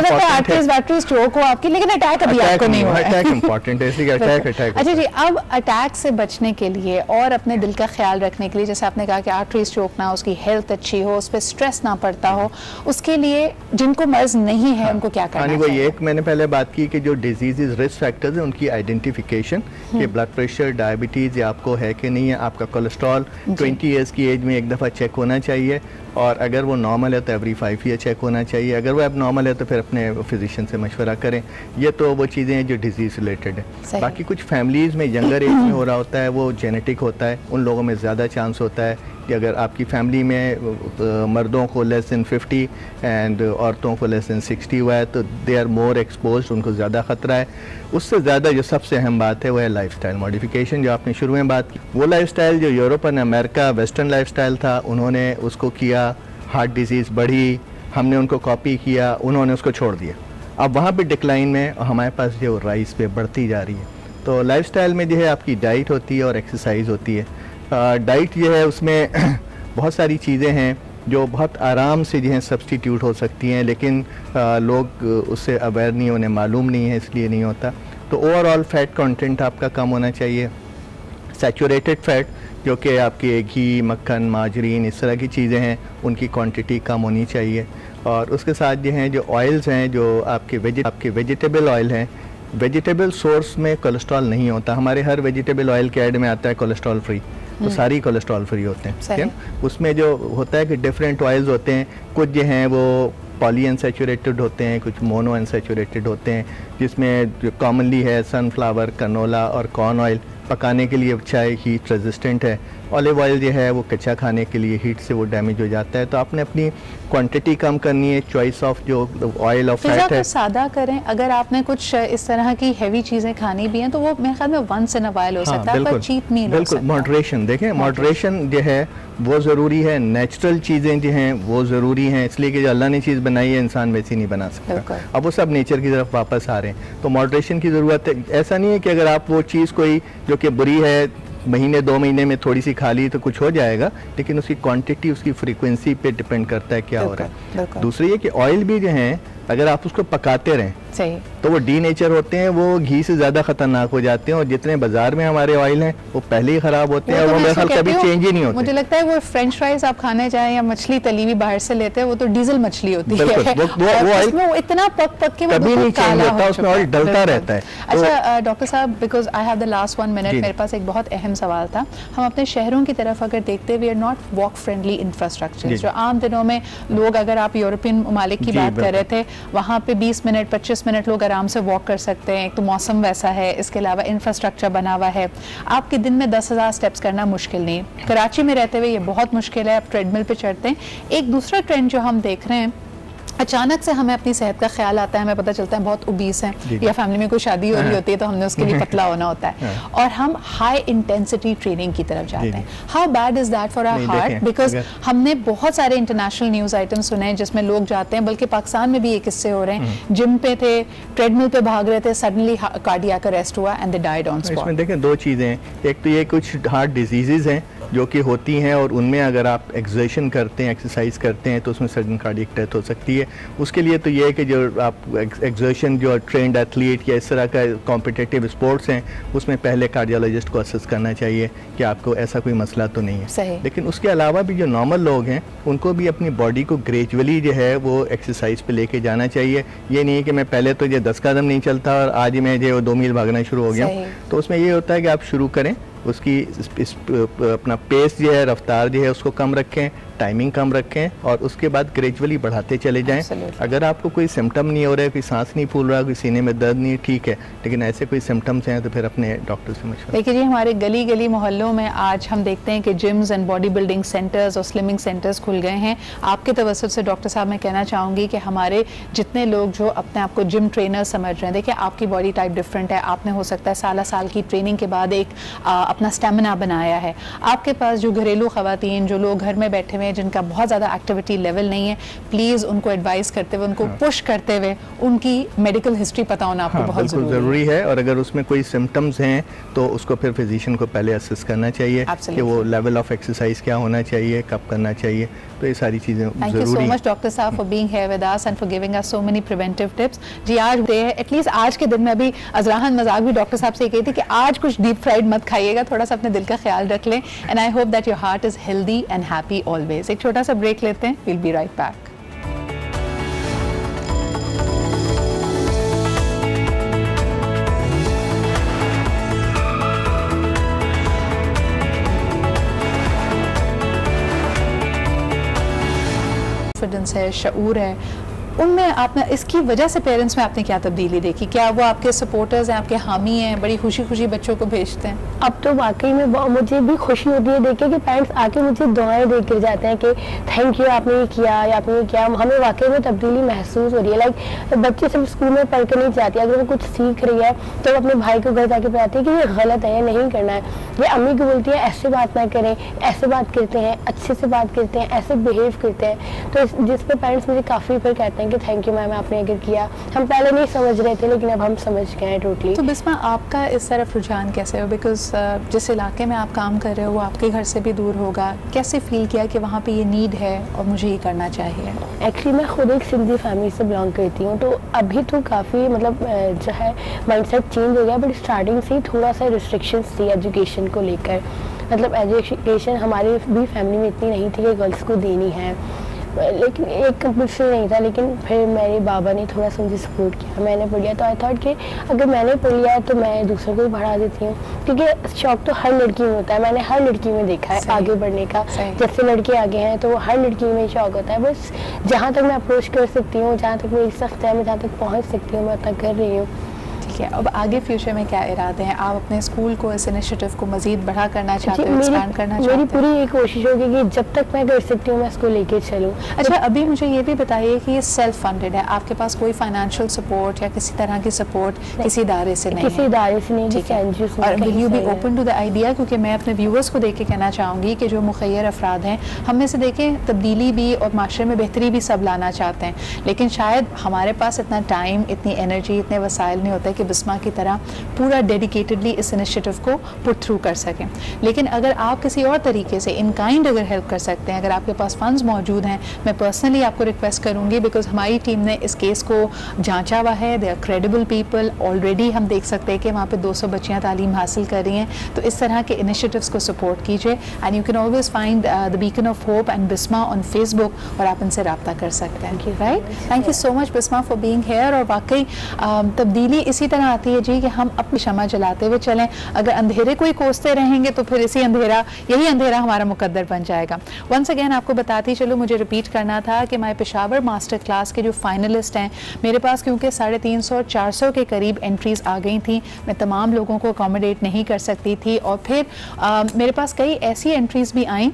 स्ट्रोक हो आपकी, लेकिन अटैक अभी आपको नहीं हुआ है। अटैक इंपॉर्टेंट है, इसलिए अटैक। अच्छा जी, अब अटैक से बचने के लिए और अपने दिल का ख्याल रखने के लिए, जैसे आपने कहा कि आर्टरी स्ट्रोक ना, उसकी हेल्थ अच्छी हो, उस पर स्ट्रेस ना पड़ता हो, उसके लिए जिनको मर्ज नहीं है उनको क्या करना चाहिए? एक मैंने पहले बात की कि जो डिजीजेस रिस्क फैक्टर्स हैं उनकी आइडेंटिफिकेशन, कि ब्लड प्रेशर, डायबिटीज़ या आपको है कि नहीं है, आपका कोलेस्ट्रॉल 20 ईयर्स की एज में एक दफ़ा चेक होना चाहिए, और अगर वो नॉर्मल है तो एवरी 5 ईयर चेक होना चाहिए, अगर वो अब नॉर्मल है तो फिर अपने फिजिशियन से मशवरा करें। ये तो वो चीज़ें हैं जो डिजीज़ रिलेटेड है। बाकी कुछ फैमिलीज़ में यंगर एज में हो रहा होता है, वो जेनेटिक होता है, उन लोगों में ज़्यादा चांस होता है कि अगर आपकी फैमिली में मर्दों को लेस दैन 50 एंड औरतों को लेस दैन 60 हुआ है तो दे आर मोर एक्सपोज्ड, उनको ज़्यादा ख़तरा है। उससे ज़्यादा जो सबसे अहम बात है वो है लाइफस्टाइल मॉडिफिकेशन, जो आपने शुरू में बात की। वो लाइफस्टाइल जो यूरोप और अमेरिका वेस्टर्न लाइफस्टाइल था, उन्होंने उसको किया, हार्ट डिजीज़ बढ़ी, हमने उनको कॉपी किया, उन्होंने उसको छोड़ दिया। अब वहाँ पे डिक्लाइन में हमारे पास जो राइस पे बढ़ती जा रही है। तो लाइफस्टाइल में जो है आपकी डाइट होती है और एक्सरसाइज होती है। डाइट जो है उसमें बहुत सारी चीज़ें हैं जो बहुत आराम से जो है सब्स्टिट्यूट हो सकती हैं, लेकिन लोग उससे अवेयर नहीं, उन्हें मालूम नहीं है, इसलिए नहीं होता। तो ओवरऑल फैट कंटेंट आपका कम होना चाहिए। सैचुरेटेड फैट जो कि आपके घी, मक्खन, माजरीन, इस तरह की चीज़ें हैं, उनकी क्वांटिटी कम होनी चाहिए। और उसके साथ जो हैं जो ऑयल्स हैं, जो आपके वेजिटेबल ऑयल हैं, वेजिटेबल सोर्स में कोलेस्ट्रॉल नहीं होता। हमारे हर वेजिटेबल ऑयल के ऐड में आता है कोलेस्ट्रॉल फ्री, तो सारी कोलेस्ट्रॉल फ्री होते हैं, ठीक है। उसमें जो होता है कि डिफरेंट ऑयल्स होते हैं, कुछ जो हैं वो पॉली अनसैचुरेटेड होते हैं, कुछ मोनो अनसैचुरेटेड होते हैं, जिसमें जो कॉमनली है सनफ्लावर, कनोला और कॉर्न ऑयल पकाने के लिए अच्छा है, हीट रेजिस्टेंट है। ऑलिव ऑयल जो है वो कच्चा खाने के लिए हीट से वो डैमेज हो जाता है। तो आपने अपनी क्वांटिटी कम करनी है, चॉइस ऑफ जो ऑयल और फैट है सादा करें। अगर आपने कुछ इस तरह की हैवी चीज़ें खानी भी हैं तो वो मेरे ख्याल में वंस इन अ वाइल हो सकता है, पर चीट मील हो सकता है। मॉडरेशन देखें, मॉडरेशन जो है वो ज़रूरी है। नेचुरल चीज़ें जो हैं वो ज़रूरी हैं, इसलिए कि जो अल्लाह ने चीज़ बनाई है इंसान वैसी नहीं बना सकता। अब वो सब नेचर की तरफ वापस आ रहे हैं, तो मॉडरेशन की ज़रूरत है। ऐसा नहीं है कि अगर आप वो चीज़ कोई जो कि बुरी है महीने 2 महीने में थोड़ी सी खा ली तो कुछ हो जाएगा, लेकिन उसकी क्वांटिटी, उसकी फ्रीक्वेंसी पे डिपेंड करता है क्या हो रहा है। दूसरी ये कि ऑयल भी जो हैं अगर आप उसको पकाते रहें सही, तो वो डी नेचर होते हैं, वो घी से ज़्यादा खतरनाक हो जाते हैं। और जितने बाजार में हमारे ऑयल हैं वो पहले ही ख़राब होते हैं और वो मेरे ख्याल कभी चेंज ही नहीं होते। मुझे लगता है वो फ्रेंच फ्राइज आप खाने जाएं या मछली तली हुई बाहर से लेते हैं, वो तो डीजल मछली होती है, वो ऑयल इतना पक पक के कभी नहीं चेंज होता, उसमें ऑयल डलता रहता है। अच्छा डॉक्टर साहब, because I have the last 1 minute, मेरे पास एक बहुत अहम सवाल था। हम अपने शहरों की तरफ अगर देखते, we are not walk friendly infrastructure. जो आम दिनों में लोग, अगर आप यूरोपियन ममालिक की बात कर रहे थे, वहाँ पे 20 मिनट 25 मिनट लोग आराम से वॉक कर सकते हैं। एक तो मौसम वैसा है, इसके अलावा इंफ्रास्ट्रक्चर बना हुआ है। आपके दिन में 10,000 स्टेप्स करना मुश्किल नहीं। कराची में रहते हुए ये बहुत मुश्किल है, आप ट्रेडमिल पे चढ़ते हैं। एक दूसरा ट्रेंड जो हम देख रहे हैं, अचानक से हमें अपनी सेहत का ख्याल आता है, हमें पता चलता है बहुत ओबीस हैं, या फैमिली में कोई शादी हो रही होती है तो हमने उसके लिए पतला होना होता है, और हम हाई इंटेंसिटी ट्रेनिंग की तरफ जाते हैं। How bad is that for our heart? Because हमने बहुत सारे इंटरनेशनल न्यूज़ आइटम सुने हैं जिसमें लोग जाते हैं, बल्कि पाकिस्तान में भी ये किस्से हो रहे हैं, जिम पे थे, ट्रेडमिल पे भाग रहे थे, सडनली कार्डियक अरेस्ट हुआ and they died on spot. इसमें देखें 2 चीज़ें हैं। एक तो ये कुछ हार्ट डिजीज़ हैं जो कि होती हैं, और उनमें अगर आप एक्सर्शन करते हैं, एक्सरसाइज करते हैं, तो उसमें सडन कार्डियक डेथ हो सकती है। उसके लिए तो ये है कि जो आप एक्सर्शन, जो ट्रेंड एथलीट या इस तरह का कॉम्पिटिटिव स्पोर्ट्स हैं, उसमें पहले कार्डियोलॉजिस्ट को असेस करना चाहिए कि आपको ऐसा कोई मसला तो नहीं है। लेकिन उसके अलावा भी जो नॉर्मल लोग हैं उनको भी अपनी बॉडी को ग्रेजुअली जो है वो एक्सरसाइज पे लेके जाना चाहिए। ये नहीं है कि मैं पहले तो ये 10 कदम नहीं चलता और आज मैं जो 2 मील भागना शुरू हो गया। तो उसमें ये होता है कि आप शुरू करें, उसकी अपना पेस जो है, रफ्तार जो है उसको कम रखें, टाइमिंग कम रखें, और उसके बाद ग्रेजुअली बढ़ाते चले जाएं। अगर आपको कोई सिम्टम नहीं हो रहा है, कोई सांस नहीं फूल रहा, कोई सीने में दर्द नहीं, ठीक है, लेकिन ऐसे कोई सिम्टम्स हैं तो फिर अपने डॉक्टर से मशवरा। देखिए जी, हमारे गली गली मोहल्लों में आज हम देखते हैं कि gyms and body building centres और स्लिमिंग सेंटर्स खुल गए हैं। आपके तवज्जुह से डॉक्टर साहब मैं कहना चाहूँगी कि हमारे जितने लोग जो अपने आप को जिम ट्रेनर समझ रहे हैं, देखिए आपकी बॉडी टाइप डिफरेंट है, आपने हो सकता है साल की ट्रेनिंग के बाद एक अपना स्टेमिना बनाया है। आपके पास जो घरेलू खवातीन, जो लोग घर में बैठे हुए हैं, जिनका बहुत ज़्यादा एक्टिविटी लेवल नहीं है, प्लीज़ उनको एडवाइस करते हुए, उनको पुश करते हुए उनकी मेडिकल हिस्ट्री पता होना आपको बहुत ज़रूरी है। और अगर उसमें कोई सिम्टम्स हैं तो उसको फिर फिजिशियन को पहले असेस करना चाहिए कि वो लेवल ऑफ एक्सरसाइज क्या होना चाहिए, कब करना चाहिए, तो ये सारी चीज़ें ज़रूरी हैं। Thank you so much doctor साहब for being here with us and for giving us so many preventive tips. जी आज डे है, एटलीस्ट आज के दिन में, अभी अजराहन मजाक भी डॉक्टर साहब से कही थी कि आज कुछ डीप फ्राइड मत खाइएगा, थोड़ा सा अपने दिल का ख्याल रख लें। And I hope that your heart is healthy and happy always. एक छोटा सा ब्रेक लेते हैं, we'll be right back. Confidence है, शऊर है, उनमें आपने इसकी वजह से पेरेंट्स में आपने क्या तब्दीली देखी? क्या वो आपके सपोर्टर्स हैं, आपके हामी हैं, बड़ी खुशी खुशी बच्चों को भेजते हैं? अब तो वाकई में मुझे भी खुशी होती है देख के कि पेरेंट्स आके मुझे दुआएं दे कर जाते हैं कि थैंक यू, आपने ये किया या आपने ये किया। हमें वाकई में तब्दीली महसूस हो रही है। लाइक बच्चे सिर्फ स्कूल में पढ़ कर नहीं जाती, अगर वो कुछ सीख रही है तो वो अपने भाई को घर जाके बताती है कि ये गलत है, ये नहीं करना है। ये अम्मी को बोलती है ऐसे बात ना करें, ऐसे बात करते हैं, अच्छे से बात करते हैं, ऐसे बिहेव करते हैं। तो जिस पर पेरेंट्स मुझे काफ़ी फिर कहते हैं कि थैंक यू मैम, आपने अगर किया, हम पहले नहीं समझ रहे थे लेकिन अब हम समझ गए हैं टोटली। तो बिस्मा, आपका इस तरफ रुझान कैसे हो? बिकॉज जिस इलाके में आप काम कर रहे हो वो आपके घर से भी दूर होगा, कैसे फील किया कि वहाँ पे ये नीड है और मुझे ये करना चाहिए? एक्चुअली मैं खुद एक सिंधी फैमिली से बिलोंग करती हूँ, तो अभी तो काफ़ी मतलब जो है माइंडसेट चेंज हो गया, बट स्टार्टिंग से ही थोड़ा सा रिस्ट्रिक्शंस थी एजुकेशन को लेकर। मतलब एजुकेशन हमारी भी फैमिली में इतनी नहीं थी कि गर्ल्स को देनी है, लेकिन एक कंपल्सरी नहीं था। लेकिन फिर मेरे बाबा ने थोड़ा सा मुझे सपोर्ट किया, मैंने पढ़ लिया। तो आई थॉट कि अगर मैंने पढ़ लिया तो मैं दूसरों को भी बढ़ा देती हूँ, क्योंकि शौक तो हर लड़की में होता है। मैंने हर लड़की में देखा है आगे बढ़ने का, जैसे लड़के आगे हैं तो हर लड़की में शौक होता है। बस जहाँ तक मैं अप्रोच कर सकती हूँ, जहाँ तक मेरी सख्त है, मैं जहाँ तक पहुँच सकती हूँ मैं उतना कर रही हूँ। ठीक है, अब आगे फ्यूचर में क्या इरादे हैं? आप अपने स्कूल को, इस इनिशिएटिव को मजीद बढ़ा करना चाहते हो, एक्सपैंड करना चाहते हो? मेरी पूरी ये कोशिश होगी कि जब तक मैं कर सकती हूँ मैं इसको लेके चलूँ। अच्छा, अभी मुझे ये भी बताइए कि ये सेल्फ फंडेड है, आपके पास कोई फाइनेंशियल सपोर्ट या किसी तरह की सपोर्ट किसी इदारे से नहीं? किसी इदारे से नहीं। ठीक है, और will you be open to the idea, क्योंकि मैं अपने व्यूअर्स को देख के कहना चाहूँगी कि जो मुखय्यर अफराद हैं, हम में से देखें तब्दीली भी और माशरे में बेहतरी भी सब लाना चाहते हैं, लेकिन शायद हमारे पास इतना टाइम, इतनी एनर्जी, इतने वसाइल नहीं होते कि बिस्मा की तरह पूरा डेडिकेटेडली इस इनिशिएटिव को पुट थ्रू कर सकें। लेकिन अगर आप किसी और तरीके से इन काइंड अगर हेल्प कर सकते हैं, अगर आपके पास फंड्स मौजूद हैं, मैं पर्सनली आपको रिक्वेस्ट करूंगी, बिकॉज हमारी टीम ने इस केस को जांचा हुआ है, they are credible people, already हम देख सकते हैं कि वहाँ पे 200 बच्चियाँ तालीम हासिल कर रही हैं। तो इस तरह के इनिशिएटिव्स को सपोर्ट कीजिए, and you can always find the beacon of hope and Bisma on Facebook, और आप इनसे रब्ता कर सकते हैं। Right, thank you so much Bisma for being here. और वाकई तब्दीली इसी तरह आती है जी कि हम अपनी शमा जलाते हुए चलें। अगर अंधेरे को ही कोसते रहेंगे तो फिर यही अंधेरा हमारा मुकद्दर बन जाएगा। वंस अगेन आपको बताती चलो, मुझे रिपीट करना था कि माय पेशावर मास्टर क्लास के जो फाइनलिस्ट हैं, मेरे पास क्योंकि 350 और 400 के करीब एंट्रीज आ गई थी, मैं तमाम लोगों को अकोमोडेट नहीं कर सकती थी, और फिर मेरे पास कई ऐसी एंट्रीज भी आई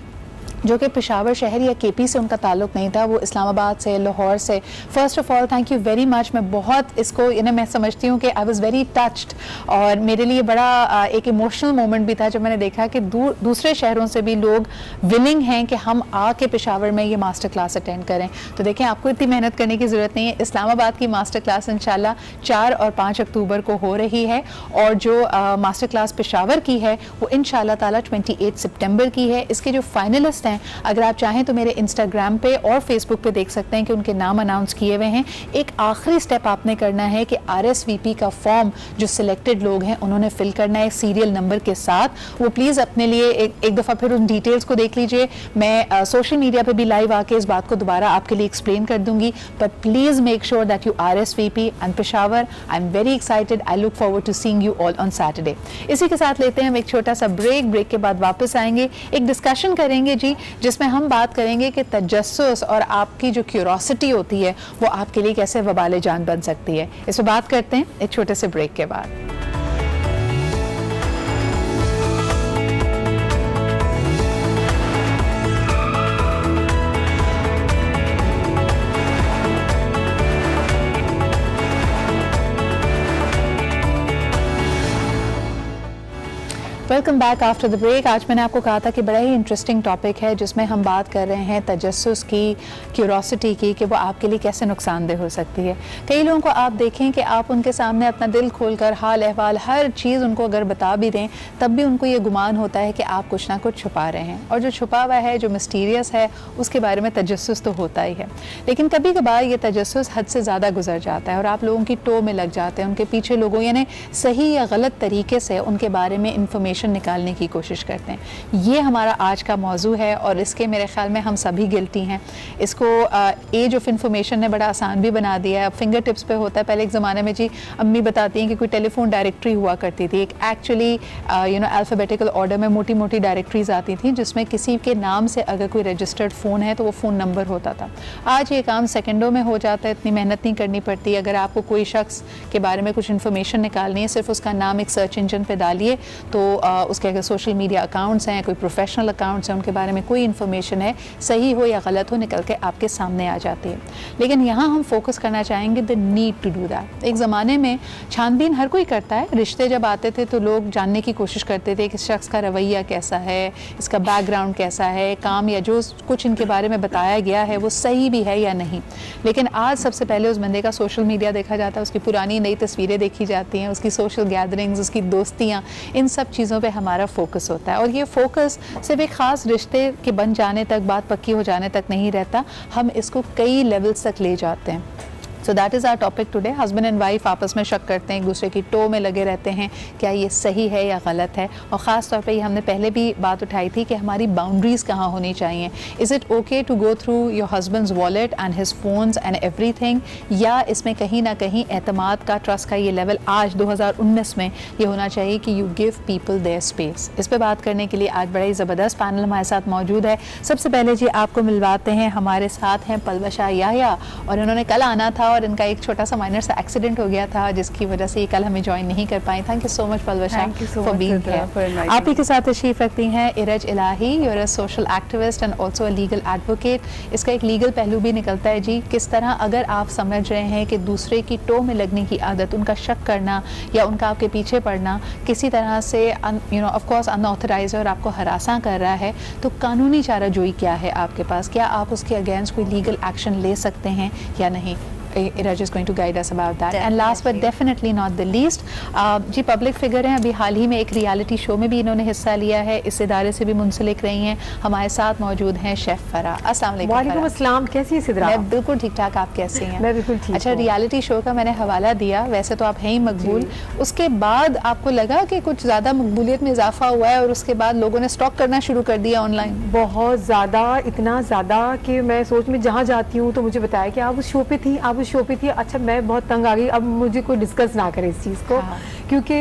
जो कि पेशावर शहर या केपी से उनका ताल्लुक नहीं था, वो इस्लामाबाद से, लाहौर से। First of all thank you very much. मैं बहुत इसको मैं समझती हूँ कि आई वाज वेरी टच्ड, और मेरे लिए बड़ा एक इमोशनल मोमेंट भी था जब मैंने देखा कि दूसरे शहरों से भी लोग विलिंग हैं कि हम आके पेशावर में ये मास्टर क्लास अटेंड करें। तो देखें, आपको इतनी मेहनत करने की ज़रूरत नहीं है। इस्लामाबाद की मास्टर क्लास इंशाल्लाह 4 और 5 अक्टूबर को हो रही है, और जो मास्टर क्लास पेशावर की है वो इंशाल्लाह ताला 28 सितंबर की है। इसके जो फाइनलिस्ट हैं, अगर आप चाहें तो मेरे इंस्टाग्राम पे और फेसबुक पे देख सकते हैं कि उनके नाम अनाउंस किए हुए हैं। एक आखिरी स्टेप आपने करना है कि RSVP का फॉर्म जो सिलेक्टेड लोग हैं उन्होंने फिल करना है सीरियल नंबर के साथ। वो प्लीज़ अपने लिए एक दफ़ा फिर उन डिटेल्स को देख लीजिए। मैं सोशल मीडिया पे भी लाइव आके इस बात को दोबारा आपके लिए एक्सप्लेन कर दूंगी, but please make sure that you RSVP and Peshawar. I am very excited, I look forward to seeing you all on Saturday. इसी के साथ लेते हैं हम एक छोटा सा ब्रेक के बाद वापस आएंगे, एक डिस्कशन करेंगे जी, जिसमें हम बात करेंगे कि तजस्सुस और आपकी जो क्यूरोसिटी होती है वो आपके लिए कैसे वबाले जान बन सकती है। इस पर बात करते हैं एक छोटे से ब्रेक के बाद। Welcome back after the break. आज मैंने आपको कहा था कि बड़ा ही इंटरेस्टिंग टॉपिक है जिसमें हम बात कर रहे हैं तजस्सुस की, क्यूरोसिटी की, कि वो आपके लिए कैसे नुकसानदेह हो सकती है। कई लोगों को आप देखें कि आप उनके सामने अपना दिल खोलकर हाल अहवाल हर चीज़ उनको अगर बता भी दें, तब भी उनको ये गुमान होता है कि आप कुछ ना कुछ छुपा रहे हैं, और जो छुपा हुआ है, जो मिस्टीरियस है, उसके बारे में तजस्सुस तो होता ही है। लेकिन कभी कभार ये तजस्सुस हद से ज़्यादा गुजर जाता है और आप लोगों की टो में लग जाते हैं, उनके पीछे लोगों यानी सही या गलत तरीके से उनके बारे में इंफॉर्मेशन निकालने की कोशिश करते हैं। ये हमारा आज का मौजू है, और इसके मेरे ख्याल में हम सभी गिल्टी हैं। इसको एज ऑफ इंफॉर्मेशन ने बड़ा आसान भी बना दिया है, अब फिंगर टिप्स पे होता है। पहले एक ज़माने में जी अम्मी बताती हैं कि कोई टेलीफोन डायरेक्टरी हुआ करती थी, एक एक्चुअली अल्फ़ाबेटिकल ऑर्डर में मोटी मोटी डायरेक्टरीज आती थी, जिसमें किसी के नाम से अगर कोई रजिस्टर्ड फ़ोन है तो वो फ़ोन नंबर होता था। आज ये काम सेकेंडों में हो जाता है, इतनी मेहनत नहीं करनी पड़ती। अगर आपको कोई शख्स के बारे में कुछ इन्फॉर्मेशन निकालनी है, सिर्फ उसका नाम एक सर्च इंजन पे डालिए तो उसके अगर सोशल मीडिया अकाउंट्स हैं, कोई प्रोफेशनल अकाउंट्स हैं, उनके बारे में कोई इन्फॉर्मेशन है, सही हो या गलत हो, निकल के आपके सामने आ जाती है। लेकिन यहाँ हम फोकस करना चाहेंगे the need to do that. एक ज़माने में छानबीन हर कोई करता है, रिश्ते जब आते थे तो लोग जानने की कोशिश करते थे कि इस शख्स का रवैया कैसा है, इसका बैकग्राउंड कैसा है, काम या जो कुछ इनके बारे में बताया गया है वो सही भी है या नहीं। लेकिन आज सबसे पहले उस बंदे का सोशल मीडिया देखा जाता है, उसकी पुरानी नई तस्वीरें देखी जाती हैं, उसकी सोशल गैदरिंग्स, उसकी दोस्तियाँ, इन सब चीज़ों पे हमारा फोकस होता है। और ये फोकस सिर्फ एक ख़ास रिश्ते के बन जाने तक, बात पक्की हो जाने तक नहीं रहता, हम इसको कई लेवल्स तक ले जाते हैं। So that is our topic today. Husband and wife आपस में शक करते हैं, एक दूसरे की टो में लगे रहते हैं, क्या ये सही है या गलत है। और ख़ास तौर पे ये हमने पहले भी बात उठाई थी कि हमारी बाउंड्रीज़ कहाँ होनी चाहिए। Is it okay to go through your husband's wallet and his phones and everything, या इसमें कहीं ना कहीं एतमाद का, ट्रस्ट का ये लेवल आज 2019 में ये होना चाहिए कि you give people their space. इस पर बात करने के लिए आज बड़ा ही ज़बरदस्त पैनल हमारे साथ मौजूद है। सबसे पहले जी आपको मिलवाते हैं, हमारे साथ हैं पलवशा याह्या, और इन्होंने कल आना था और इनका एक छोटा सा माइनर सा एक्सीडेंट हो गया था जिसकी वजह से ये कल हमें ज्वाइन नहीं कर पाई। Thank you so much Palwasha for being here. आप ही के साथ तशरीफ रखती हैं Iraj Elahi, you are a social activist and also a legal advocate. इसका एक लीगल पहलू भी निकलता है जी, किस तरह अगर आप समझ रहे हैं कि दूसरे की टो में लगने की आदत, उनका शक करना या उनका आपके पीछे पड़ना किसी तरह से ऑफ कोर्स अनऑथराइज और आपको हरासा कर रहा है, तो कानूनी चाराजोई क्या है आपके पास, क्या आप उसके अगेंस्ट कोई लीगल एक्शन ले सकते हैं या नहीं। Iraj is going to guide us about that. And last but definitely not the least, जी पब्लिक फिगर हैं, अभी हाल ही में एक रियलिटी शो में भी इन्होंने हिस्सा लिया है, इस इदारे से भी मुंसलिक रही हैं। हमारे साथ मौजूद हैं शेफ फरा। अस्सलाम वालेकुम। कैसी है सिद्रा? मैं बिल्कुल ठीक ठाक, आप कैसी हैं? मैं बिल्कुल ठीक। अच्छा, रियलिटी शो का मैंने हवाला दिया, वैसे तो आप हैं ही मकबूल, उसके बाद आपको लगा कि कुछ ज़्यादा मकबूलियत में इजाफा हुआ है और उसके बाद लोगों ने स्टॉक करना शुरू कर दिया ऑनलाइन? बहुत ज़्यादा, इतना ज़्यादा कि मैं सोच में जहाँ जाती हूँ तो मुझे बताया कि आप उस शो पे थी, आप उस शो पे थी। अच्छा, मैं बहुत तंग आ गई, अब मुझे कोई डिस्कस ना करे इस चीज़ को। हाँ। क्योंकि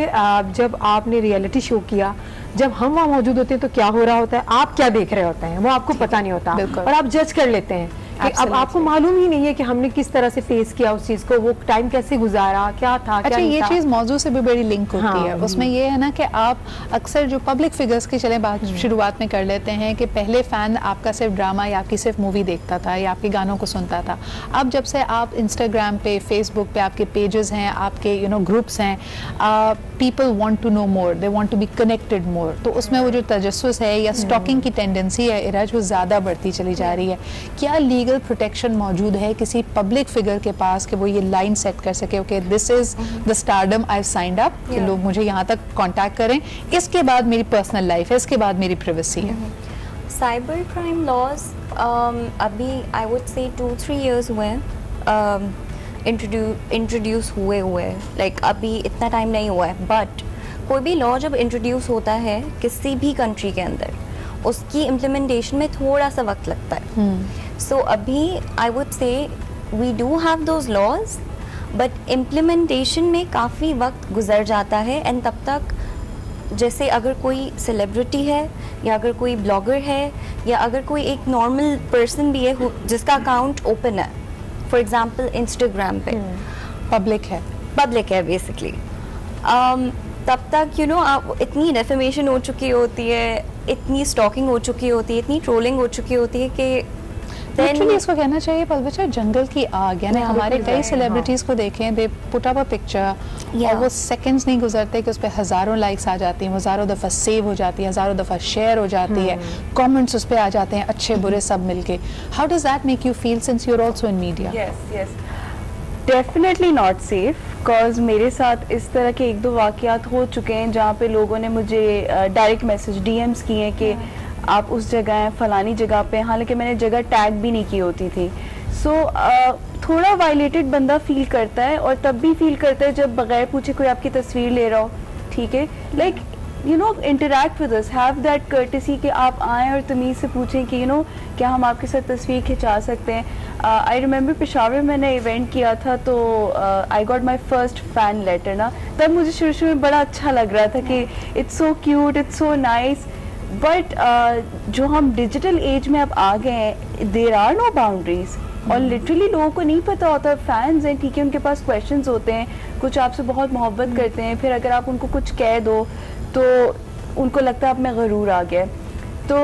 जब आपने रियलिटी शो किया, जब हम वहाँ मौजूद होते हैं तो क्या हो रहा होता है, आप क्या देख रहे होते हैं वो आपको पता नहीं होता, और आप जज कर लेते हैं कि अब आपको मालूम ही नहीं है कि हमने किस तरह से फेस किया उस चीज को, वो टाइम कैसे गुजारा, क्या था। अच्छा, ये चीज़ मौजू से भी बड़ी लिंक होती हाँ, है। उसमें ये है ना कि आप अक्सर जो पब्लिक फिगर्स की चले बात शुरुआत में कर लेते हैं कि पहले फ़ैन आपका सिर्फ ड्रामा या आपकी सिर्फ मूवी देखता था या आपके गानों को सुनता था। अब जब से आप इंस्टाग्राम पे, फेसबुक पे आपके पेजेस हैं, आपके ग्रुप्स हैं, people want to know more, they want to be connected more, तो उसमें वो जो तजस्सुस है या स्टॉकिंग की टेंडेंसी है इराज, वो ज़्यादा बढ़ती चली जा रही है। क्या लीगल प्रोटेक्शन मौजूद है किसी पब्लिक फिगर के पास कि वो ये लाइन सेट कर सके, okay this is the stardom I have signed up, कि लोग मुझे यहाँ तक कांटेक्ट करें, इसके बाद मेरी पर्सनल लाइफ है, इसके बाद मेरी प्राइवेसी है? साइबर क्राइम लॉज अभी आई वुड से 2-3 years हुए इंट्रोड्यूस हुए लाइक अभी इतना टाइम नहीं हुआ है, बट कोई भी लॉ जब इंट्रोड्यूस होता है किसी भी कंट्री के अंदर, उसकी इम्प्लीमेंटेशन में थोड़ा सा वक्त लगता है। सो अभी I would say we do have those laws, but implementation में काफ़ी वक्त गुजर जाता है। एंड तब तक जैसे अगर कोई सेलिब्रिटी है या अगर कोई ब्लॉगर है या अगर कोई एक नॉर्मल पर्सन भी है जिसका अकाउंट ओपन है, फॉर एग्जांपल इंस्टाग्राम पे, पब्लिक है बेसिकली, तब तक इतनी डेफेमेशन हो चुकी होती है, इतनी स्टॉकिंग हो चुकी होती है, इतनी ट्रोलिंग हो चुकी होती है कि एक्चुअली इसको कहना चाहिए पलवशा जंगल की आग। यानी हमारे कई सेलिब्रिटीज को देखें, they put up a picture और वो सेकंड्स नहीं गुजरते कि उस पर हज़ारों लाइक्स आ जाती हैं, वो हज़ारों दफ़ा सेव हो जाती है, हज़ारों दफ़ा शेयर हो जाती है, कमेंट्स उस पर आ जाते हैं, अच्छे बुरे सब मिलके। How does that make you feel since you are also in media? Yes definitely not safe, because मेरे साथ इस तरह के 1-2 वाक़यात हो चुके हैं जहाँ पे लोगों ने मुझे डायरेक्ट मैसेज DMs किए हैं कि आप उस जगह हैं, फ़लानी जगह पे, हालांकि मैंने जगह टैग भी नहीं की होती थी। सो थोड़ा वायलेटेड बंदा फील करता है, और तब भी फील करता है जब बगैर पूछे कोई आपकी तस्वीर ले रहा हो, ठीक है, like interact with us, have that courtesy कि आप आएँ और तमीज़ से पूछें कि क्या हम आपके साथ तस्वीर खिंचा सकते हैं। आई रिमेंबर पेशावर में मैंने इवेंट किया था, तो I got my first fan letter ना, तब मुझे शुरू में बड़ा अच्छा लग रहा था कि it's so cute, it's so nice, but जो हम डिजिटल एज में अब आ गए हैं, देयर आर नो बाउंड्रीज, और लिटरली लोगों को नहीं पता होता। फैंस हैं, ठीक है, उनके पास क्वेश्चंस होते हैं, कुछ आपसे बहुत मोहब्बत करते हैं, फिर अगर आप उनको कुछ कह दो तो उनको लगता है अब मैं गरूर आ गया। तो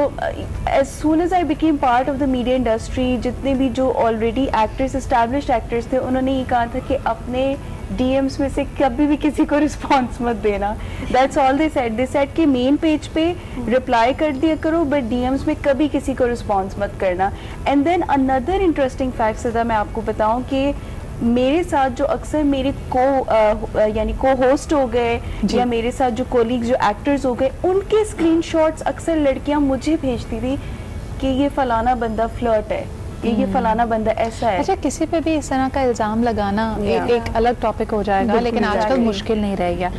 as soon as I became part of the media industry, जितने भी जो ऑलरेडी एक्टर्स, एस्टैब्लिश्ड एक्टर्स थे, उन्होंने ये कहा था कि अपने DMs में से कभी भी किसी को रिस्पॉन्स मत देना। That's all they said. They said कि मेन पेज पे रिप्लाई कर दिया करो, बट DMs में कभी किसी को रिस्पॉन्स मत करना। And then another interesting fact सदा मैं आपको बताऊं कि मेरे साथ जो अक्सर मेरे यानी को होस्ट हो गए या मेरे साथ जो कोलीग्स, जो एक्टर्स हो गए, उनके स्क्रीनशॉट्स अक्सर लड़कियां मुझे भेजती थी कि ये फलाना बंदा फ्लर्ट है, ये फलाना बंदा ऐसा है। अच्छा, किसी पे भी इस तरह का इल्जाम लगाना एक अलग टॉपिक हो जाएगा, लेकिन आजकल मुश्किल नहीं रह गया।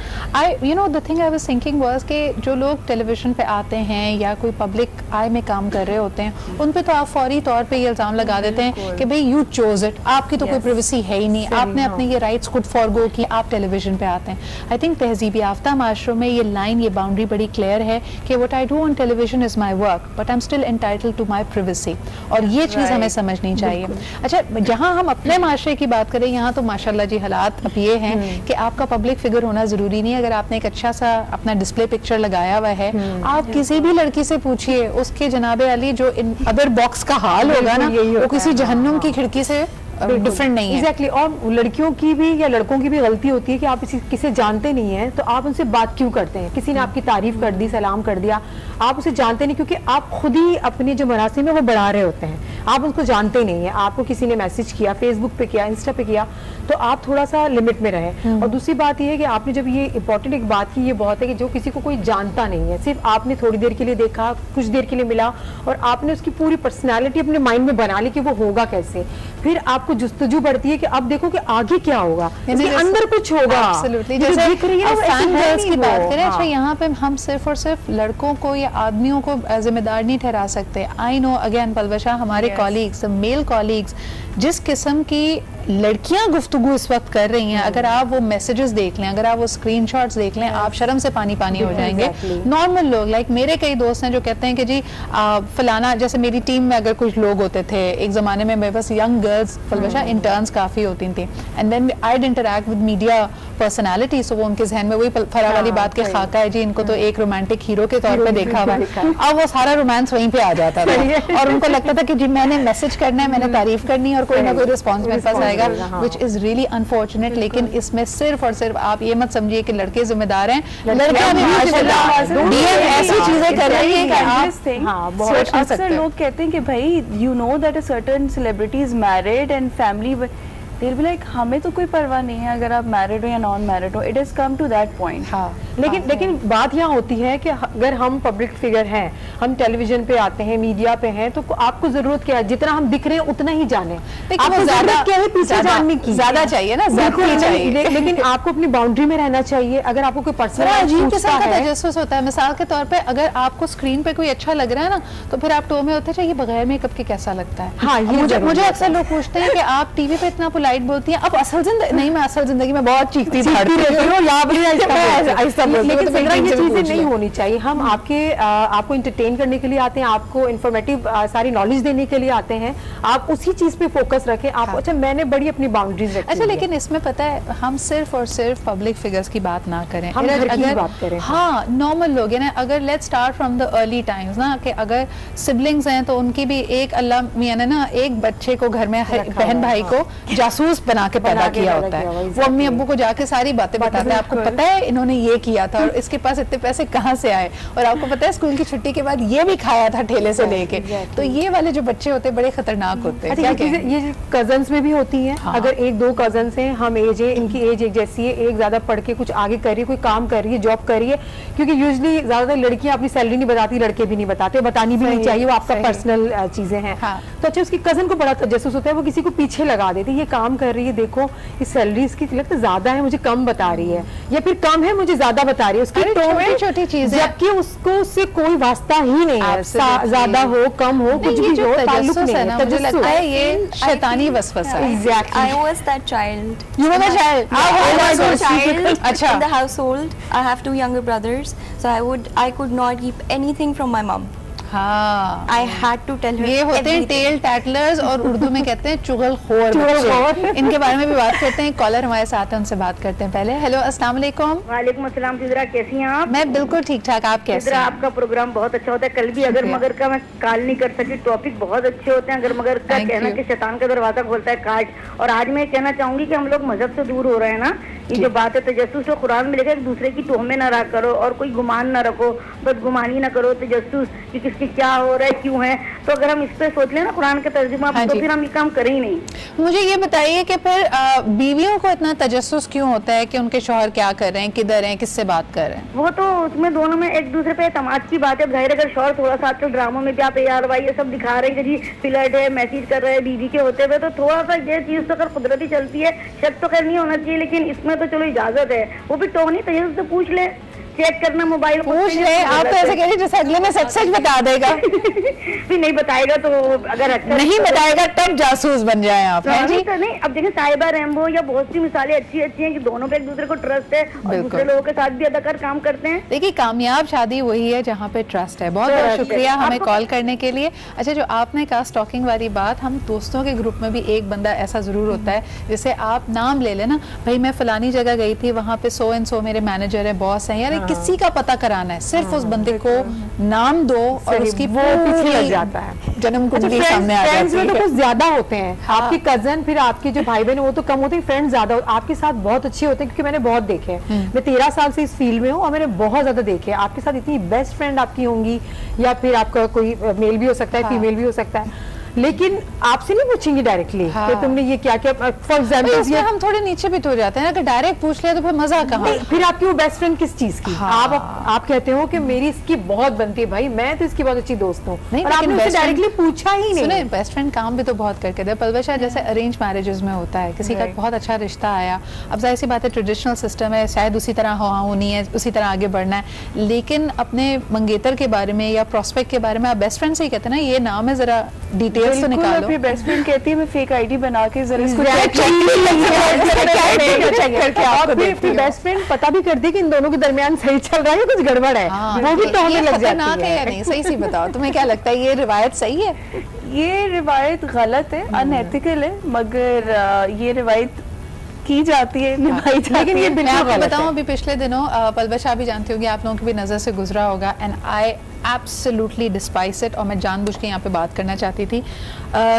The thing I was thinking was कि जो लोग टेलीविजन पे आते हैं या कोई पब्लिक आई में काम कर रहे होते हैं, उन पे तो आप फौरी तौर पे ये इल्जाम लगा देते हैं कि भाई यू चोज इट, आपकी तो कोई प्राइवेसी है ही नहीं, आपने अपने ये राइट्स खुद फॉरगो की, आप टेलीविजन पे आते हैं। आई थिंक तहजीब याफ्ता माशरों में ये लाइन, ये बाउंड्री बड़ी क्लियर है कि what I do on television is my work but I am still entitled to my privacy, और ये चीज़ हमें समझनी चाहिए। अच्छा, जहां हम अपने माशरे की बात करें, यहाँ तो माशाल्लाह जी हालात अब ये हैं कि आपका पब्लिक फिगर होना जरूरी नहीं है। अगर आपने एक अच्छा सा अपना डिस्प्ले पिक्चर लगाया हुआ है, आप किसी भी लड़की से पूछिए, उसके जनाबे अली जो इन अदर बॉक्स का हाल होगा ना, वो किसी जहन्नुम की खिड़की से डिफरेंट नहीं है। एग्जैक्टली। और लड़कियों की भी या लड़कों की भी गलती होती है कि आप किसी जानते नहीं हैं तो आप उनसे बात क्यों करते हैं। किसी ने आपकी तारीफ कर दी, सलाम कर दिया, आप उसे जानते नहीं, क्योंकि आप खुद ही अपनी जो मरासिम है वो बढ़ा रहे होते हैं, आप उसको जानते नहीं है। आपको किसी ने मैसेज किया, फेसबुक पे किया, इंस्टा पे किया, तो आप थोड़ा सा लिमिट में रहे। और दूसरी बात ये है कि आपने जब ये इंपॉर्टेंट एक बात की, ये बहुत है कि जो किसी को कोई जानता नहीं है, सिर्फ आपने थोड़ी देर के लिए देखा, कुछ देर के लिए मिला, और आपने उसकी पूरी पर्सनैलिटी अपने माइंड में बना ली कि वो होगा कैसे, फिर आपको जुस्तजू बढ़ती है कि अब देखो कि आगे क्या होगा, इसके अंदर कुछ होगा। Absolutely, जैसे फैन गर्ल्स की बात करें, अच्छा यहाँ पे हम सिर्फ और सिर्फ लड़कों को या आदमियों को जिम्मेदार नहीं ठहरा सकते। आई नो अगेन पलवशा, हमारे कॉलीग्स, मेल कॉलीग्स, जिस किस्म की लड़कियां गुफ्तगू इस वक्त कर रही हैं, अगर आप वो मैसेजेस देख लें, अगर आप वो स्क्रीनशॉट्स देख लें, आप शर्म से पानी पानी हो जाएंगे। नॉर्मल लोग, लाइक मेरे कई दोस्त हैं जो कहते हैं कि जी फलाना, जैसे मेरी टीम में अगर कुछ लोग होते थे, एक ज़माने में मेरे पास यंग गर्ल्स फलवशा इंटर्न्स काफ़ी होती थी, and then I'd interact with media personality, so वो उनके जहन में वही फरा वाली बात के खाका है जी, इनको तो एक रोमांटिक हीरो के तौर पे देखा हुआ है। अब वो सारा रोमांस वहीं पे आ जाता था और उनको लगता था कि जी मैंने मैसेज करना है, मैंने तारीफ करनी है और कोई ना कोई रिस्पॉन्स मेरे पास आएगा, which is really unfortunate। लेकिन इसमें सिर्फ और सिर्फ आप ये मत समझिए कि लड़के जिम्मेदार हैं, लड़कियां भी ऐसी चीजें कर रही हैं कि आप अक्सर लोग कहते हैं कि भाई you know that a certain celebrity is married and family, they'll be like, हमें तो कोई परवाह नहीं है अगर आप मैरिड हो या नॉन मैरिड हो, it is come to that point. लेकिन बात यहाँ होती है कि अगर हम पब्लिक फिगर हैं, हम टेलीविजन पे आते हैं, मीडिया पे हैं, तो आपको जरूरत क्या है, जितना हम दिख रहे हैं उतना ही जाने, आपको जरूरत क्या है पीछे जानने की, ज्यादा चाहिए ना, चाहिए। लेकिन आपको अपनी बाउंड्री में रहना चाहिए। अगर आपको कोई पर्सनल तजस्सुस होता है, मिसाल के तौर पर अगर आपको स्क्रीन पे कोई अच्छा लग रहा है ना, तो फिर आप टो में होते चाहिए बगैर मेकअप के कैसा लगता है। हाँ, मुझे अक्सर लोग पूछते हैं कि आप टीवी पे इतना पोलाइट बोलती हैं, अब असल जिंदगी नहीं, मैं असल जिंदगी में बहुत चीखती रहती हूँ, लेकिन ये चीजें नहीं होनी चाहिए। हम आपको इंटरटेन करने के लिए आते हैं, आपको इंफॉर्मेटिव सारी नॉलेज देने के लिए आते हैं, आप उसी चीज पे फोकस रखें। आप अच्छा, मैंने बड़ी अपनी बाउंड्रीज रखी। अच्छा, लेकिन इसमें पता है हम सिर्फ और सिर्फ पब्लिक फिगर्स की बात ना करें, हम घर की बात करें। हाँ, नॉर्मल लोग हैं ना, अगर let's start from the early times ना, कि अगर सिबलिंग्स हैं तो उनकी भी एक अल्लाह मियां ने ना एक बच्चे को घर में बहन भाई को जासूस बना के पैदा किया होता है, वो अम्मी अब्बू को जाके सारी बातें बताते हैं, आपको पता है इन्होंने ये किया था और इसके पास इतने पैसे कहाँ से आए, और आपको पता है स्कूल की छुट्टी के बाद ये भी खाया था ठेले से लेके। तो ये वाले जो बच्चे होते हैं बड़े खतरनाक होते हैं। ये कजन्स में भी होती है। हाँ। अगर एक दो कजन्स हैं, हम एज है, इनकी एज एक जैसी है, एक ज्यादा पढ़ के कुछ आगे कर रही है, कोई काम कर रही है, जॉब कर रही है, क्योंकि यूजुअली ज्यादातर लड़कियां अपनी सैलरी नहीं बताती, लड़के भी नहीं बताते, बतानी भी नहीं चाहिए, वो आपका पर्सनल चीजें हैं। तो अच्छा, उसकी कजन को बड़ा तजस्सुस होता है, वो किसी को पीछे लगा देती है, ये काम कर रही है, देखो इस सैलरी इसकी लगता ज्यादा है, मुझे कम बता रही है, या फिर कम है मुझे ज्यादा बता रही है, उसकी छोटी चीज, जबकि उसको उससे कोई वास्ता ही नहीं है, ज्यादा हो कम हो कुछ भी हो, ताल्लुक नहीं है। मुझे लगता है ये शैतानी वसवसा है। Exactly. I was that child. You were the child. I was a child अच्छा. in the household. I have two younger brothers, so I could not keep anything from my mom. हाँ, I had to tell her. ये होते हैं tell टैटलर्स और उर्दू में कहते हैं चुगलखोर बच्चे। इनके बारे में भी बात करते हैं। कॉलर हमारे साथ है, उनसे बात करते हैं पहले। हेलो, अस्सलाम वालेकुम। वालेकुम अस्सलाम। सिद्रा कैसी हैं आप? मैं बिल्कुल ठीक ठाक, आप कैसे सिद्रा, हैं? आपका प्रोग्राम बहुत अच्छा होता है। कल भी अगर मगर का मैं कॉल नहीं कर सकी, टॉपिक बहुत अच्छे होते हैं। अगर मगर का कहना कि शैतान का दरवाजा खोलता है काट। और आज मैं कहना चाहूंगी कि हम लोग मजहब से दूर हो रहे हैं ना। ये जो बात है तजस्सुस, तो कुरान में लिखा है एक दूसरे की तोहमे ना रहा करो और कोई गुमान ना रखो, बदगुमानी ना करो, तजस्सुस कि किसकी क्या हो रहा है, क्यों है। तो अगर हम इस पे सोच लें ना कुरान का तर्जुमा, तो फिर हम ये काम करें ही नहीं। मुझे ये बताइए कि फिर बीवियों को इतना तजस्सुस क्यों होता है कि उनके शौहर क्या कर रहे हैं, किधर हैं, किससे बात कर रहे हैं? वो तो उसमें दोनों में एक दूसरे पे एतमाद की बात है। जाहिर अगर शौहर थोड़ा सा आजकल ड्रामों में क्या यार भाई ये सब दिखा रहे हैं कि जी फ्लर्ट है, मैसेज कर रहे हैं बीवी के होते हुए, तो थोड़ा सा ये चीज तो अगर कुदरती चलती है, शक तो खैर नहीं होना चाहिए, लेकिन इसमें तो चलो इजाजत है। वो भी टोनी तजस्सुस से पूछ ले, चेक करना मोबाइल पूछ ले। आप तो ऐसे कह रहे जैसे अगले में सच सच बता देगा। भी नहीं बताएगा तो अगर अच्छा नहीं बताएगा तब जासूस बन जाए आप, हैं जी? तो नहीं, अब देखिए साहिबा रैम्बो या बहुत सी मिसालें अच्छी अच्छी हैं कि दोनों पे एक दूसरे को ट्रस्ट है और दूसरे लोगों के साथ भी अदाकार काम करते हैं। देखिए, कामयाब शादी वही है जहाँ पे ट्रस्ट है। बहुत बहुत शुक्रिया हमें कॉल करने के लिए। अच्छा, जो आपने कहा स्टॉकिंग वाली बात, हम दोस्तों के ग्रुप में भी एक बंदा ऐसा जरूर होता है, जैसे आप नाम ले लेना, भाई मैं फलानी जगह गई थी, वहाँ पे सो एंड सो मेरे मैनेजर है, बॉस है, यार किसी का पता कराना है, सिर्फ उस बंदे को नाम दो और उसकी वो पीछे लग जाता है। जन्म कुंडली सामने आ जाती है। फ्रेंड्स में तो कुछ ज्यादा होते हैं। आपके कजन, फिर आपके जो भाई बहन, वो तो कम होते हैं, फ्रेंड्स ज्यादा आपके साथ बहुत अच्छे होते हैं, क्योंकि मैंने बहुत देखे हैं। मैं 13 साल से इस फील्ड में हूँ और मैंने बहुत ज्यादा देखे हैं। आपके साथ इतनी बेस्ट फ्रेंड आपकी होंगी, या फिर आपका कोई मेल भी हो सकता है, फीमेल भी हो सकता है, लेकिन आपसे नहीं पूछेंगे डायरेक्टली कि तुमने ये क्या किया। फॉर एग्जाम्पल हम थोड़े नीचे भी तो जाते हैं, अगर डायरेक्ट पूछ लिया तो फिर मजा कहाँ? फिर आपकी वो बेस्ट फ्रेंड किस चीज की? आप कहते हो कि मेरी इसकी बहुत बनती है, भाई मैं तो इसकी बहुत अच्छी दोस्त हूँ, और आपने उससे डायरेक्टली पूछा ही नहीं। सुने, बेस्ट फ्रेंड काम भी तो बहुत करके दे। पलवशा, जैसे अरेंज मैरिजेस में होता है, किसी का बहुत अच्छा रिश्ता आया, अब जाहिर सी बात है ट्रेडिशनल सिस्टम है, शायद उसी तरह होनी है, उसी तरह आगे बढ़ना है, लेकिन अपने मंगेतर के बारे में या प्रोस्पेक्ट के बारे में आप बेस्ट फ्रेंड से ही कहते हैं ना, ये नाम है, जरा डिटेल्स तो निकालो। बेस्ट फ्रेंड कहती है मैं फेक आईडी बना के जरा इसको चेक करके आपको बेस्ट फ्रेंड पता भी कर दी कि इन दोनों के दरमियान सही चल रहा है, कुछ गड़बड़ है, वो भी तो हमें लग जाती है। नहीं, सही सी बताओ, तुम्हें क्या लगता है ये रिवायत सही है? ये रिवायत गलत है, अनएथिकल है, मगर ये रिवायत की जाती है, निभाई जाती है। लेकिन ये बिल्कुल गलत है। बताऊं, अभी पिछले दिनों पलवशा भी जानती होगी, आप लोगों की भी नजर से गुजरा होगा, and I absolutely despise it, और मैं जानबूझ के यहाँ पे बात करना चाहती थी।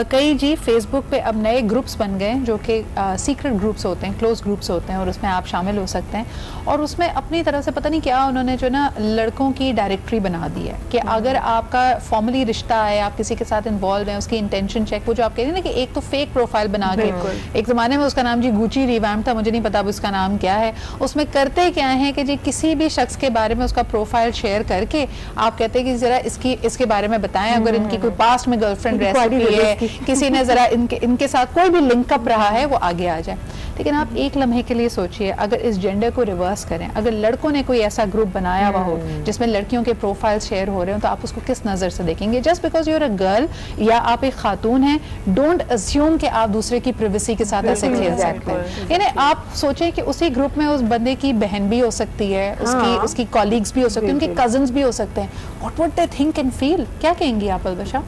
कई जी फेसबुक पे अब नए ग्रुप्स बन गए जो कि सीक्रेट ग्रुप्स होते हैं, क्लोज ग्रुप्स होते हैं, और उसमें आप शामिल हो सकते हैं, और उसमें अपनी तरह से पता नहीं क्या उन्होंने जो ना लड़कों की डायरेक्टरी बना दी है कि अगर आपका फॉर्मली रिश्ता है, आप किसी के साथ इन्वॉल्व हैं, उसकी इंटेंशन चेक, वो जो आप कह रहे हैं ना कि एक तो फेक प्रोफाइल बना के, एक ज़माने में उसका नाम जी गुची रिवैम्प था, मुझे नहीं पता अब उसका नाम क्या है, उसमें करते क्या है कि जी किसी भी शख्स के बारे में उसका प्रोफाइल शेयर करके आप कहते हैं कि जरा इसके बारे में बताएं, अगर इनकी कोई पास्ट में गर्लफ्रेंड रेसिपी है, किसी ने जरा इनके साथ कोई भी लिंकअप रहा है, वो आगे आ जाए। लेकिन आप एक लम्हे के लिए सोचिए, अगर इस जेंडर को रिवर्स करें, अगर लड़कों ने कोई ऐसा ग्रुप बनाया हुआ हो जिसमें लड़कियों के प्रोफाइल शेयर हो रहे हो, तो आप उसको किस नजर से देखेंगे? Just because you are a girl या आप एक खातून हैं, डोंट अस्यूम कि आप दूसरे की प्राइवेसी के साथ ऐसे खेल सकते हैं। यानी आप सोचें कि उसी ग्रुप में उस बंदे की बहन भी हो सकती है, उसकी कॉलीग्स भी हो सकती है, उनके कजन्स भी हो सकते हैं। What would they think and feel? क्या कहेंगी आप अलबशा?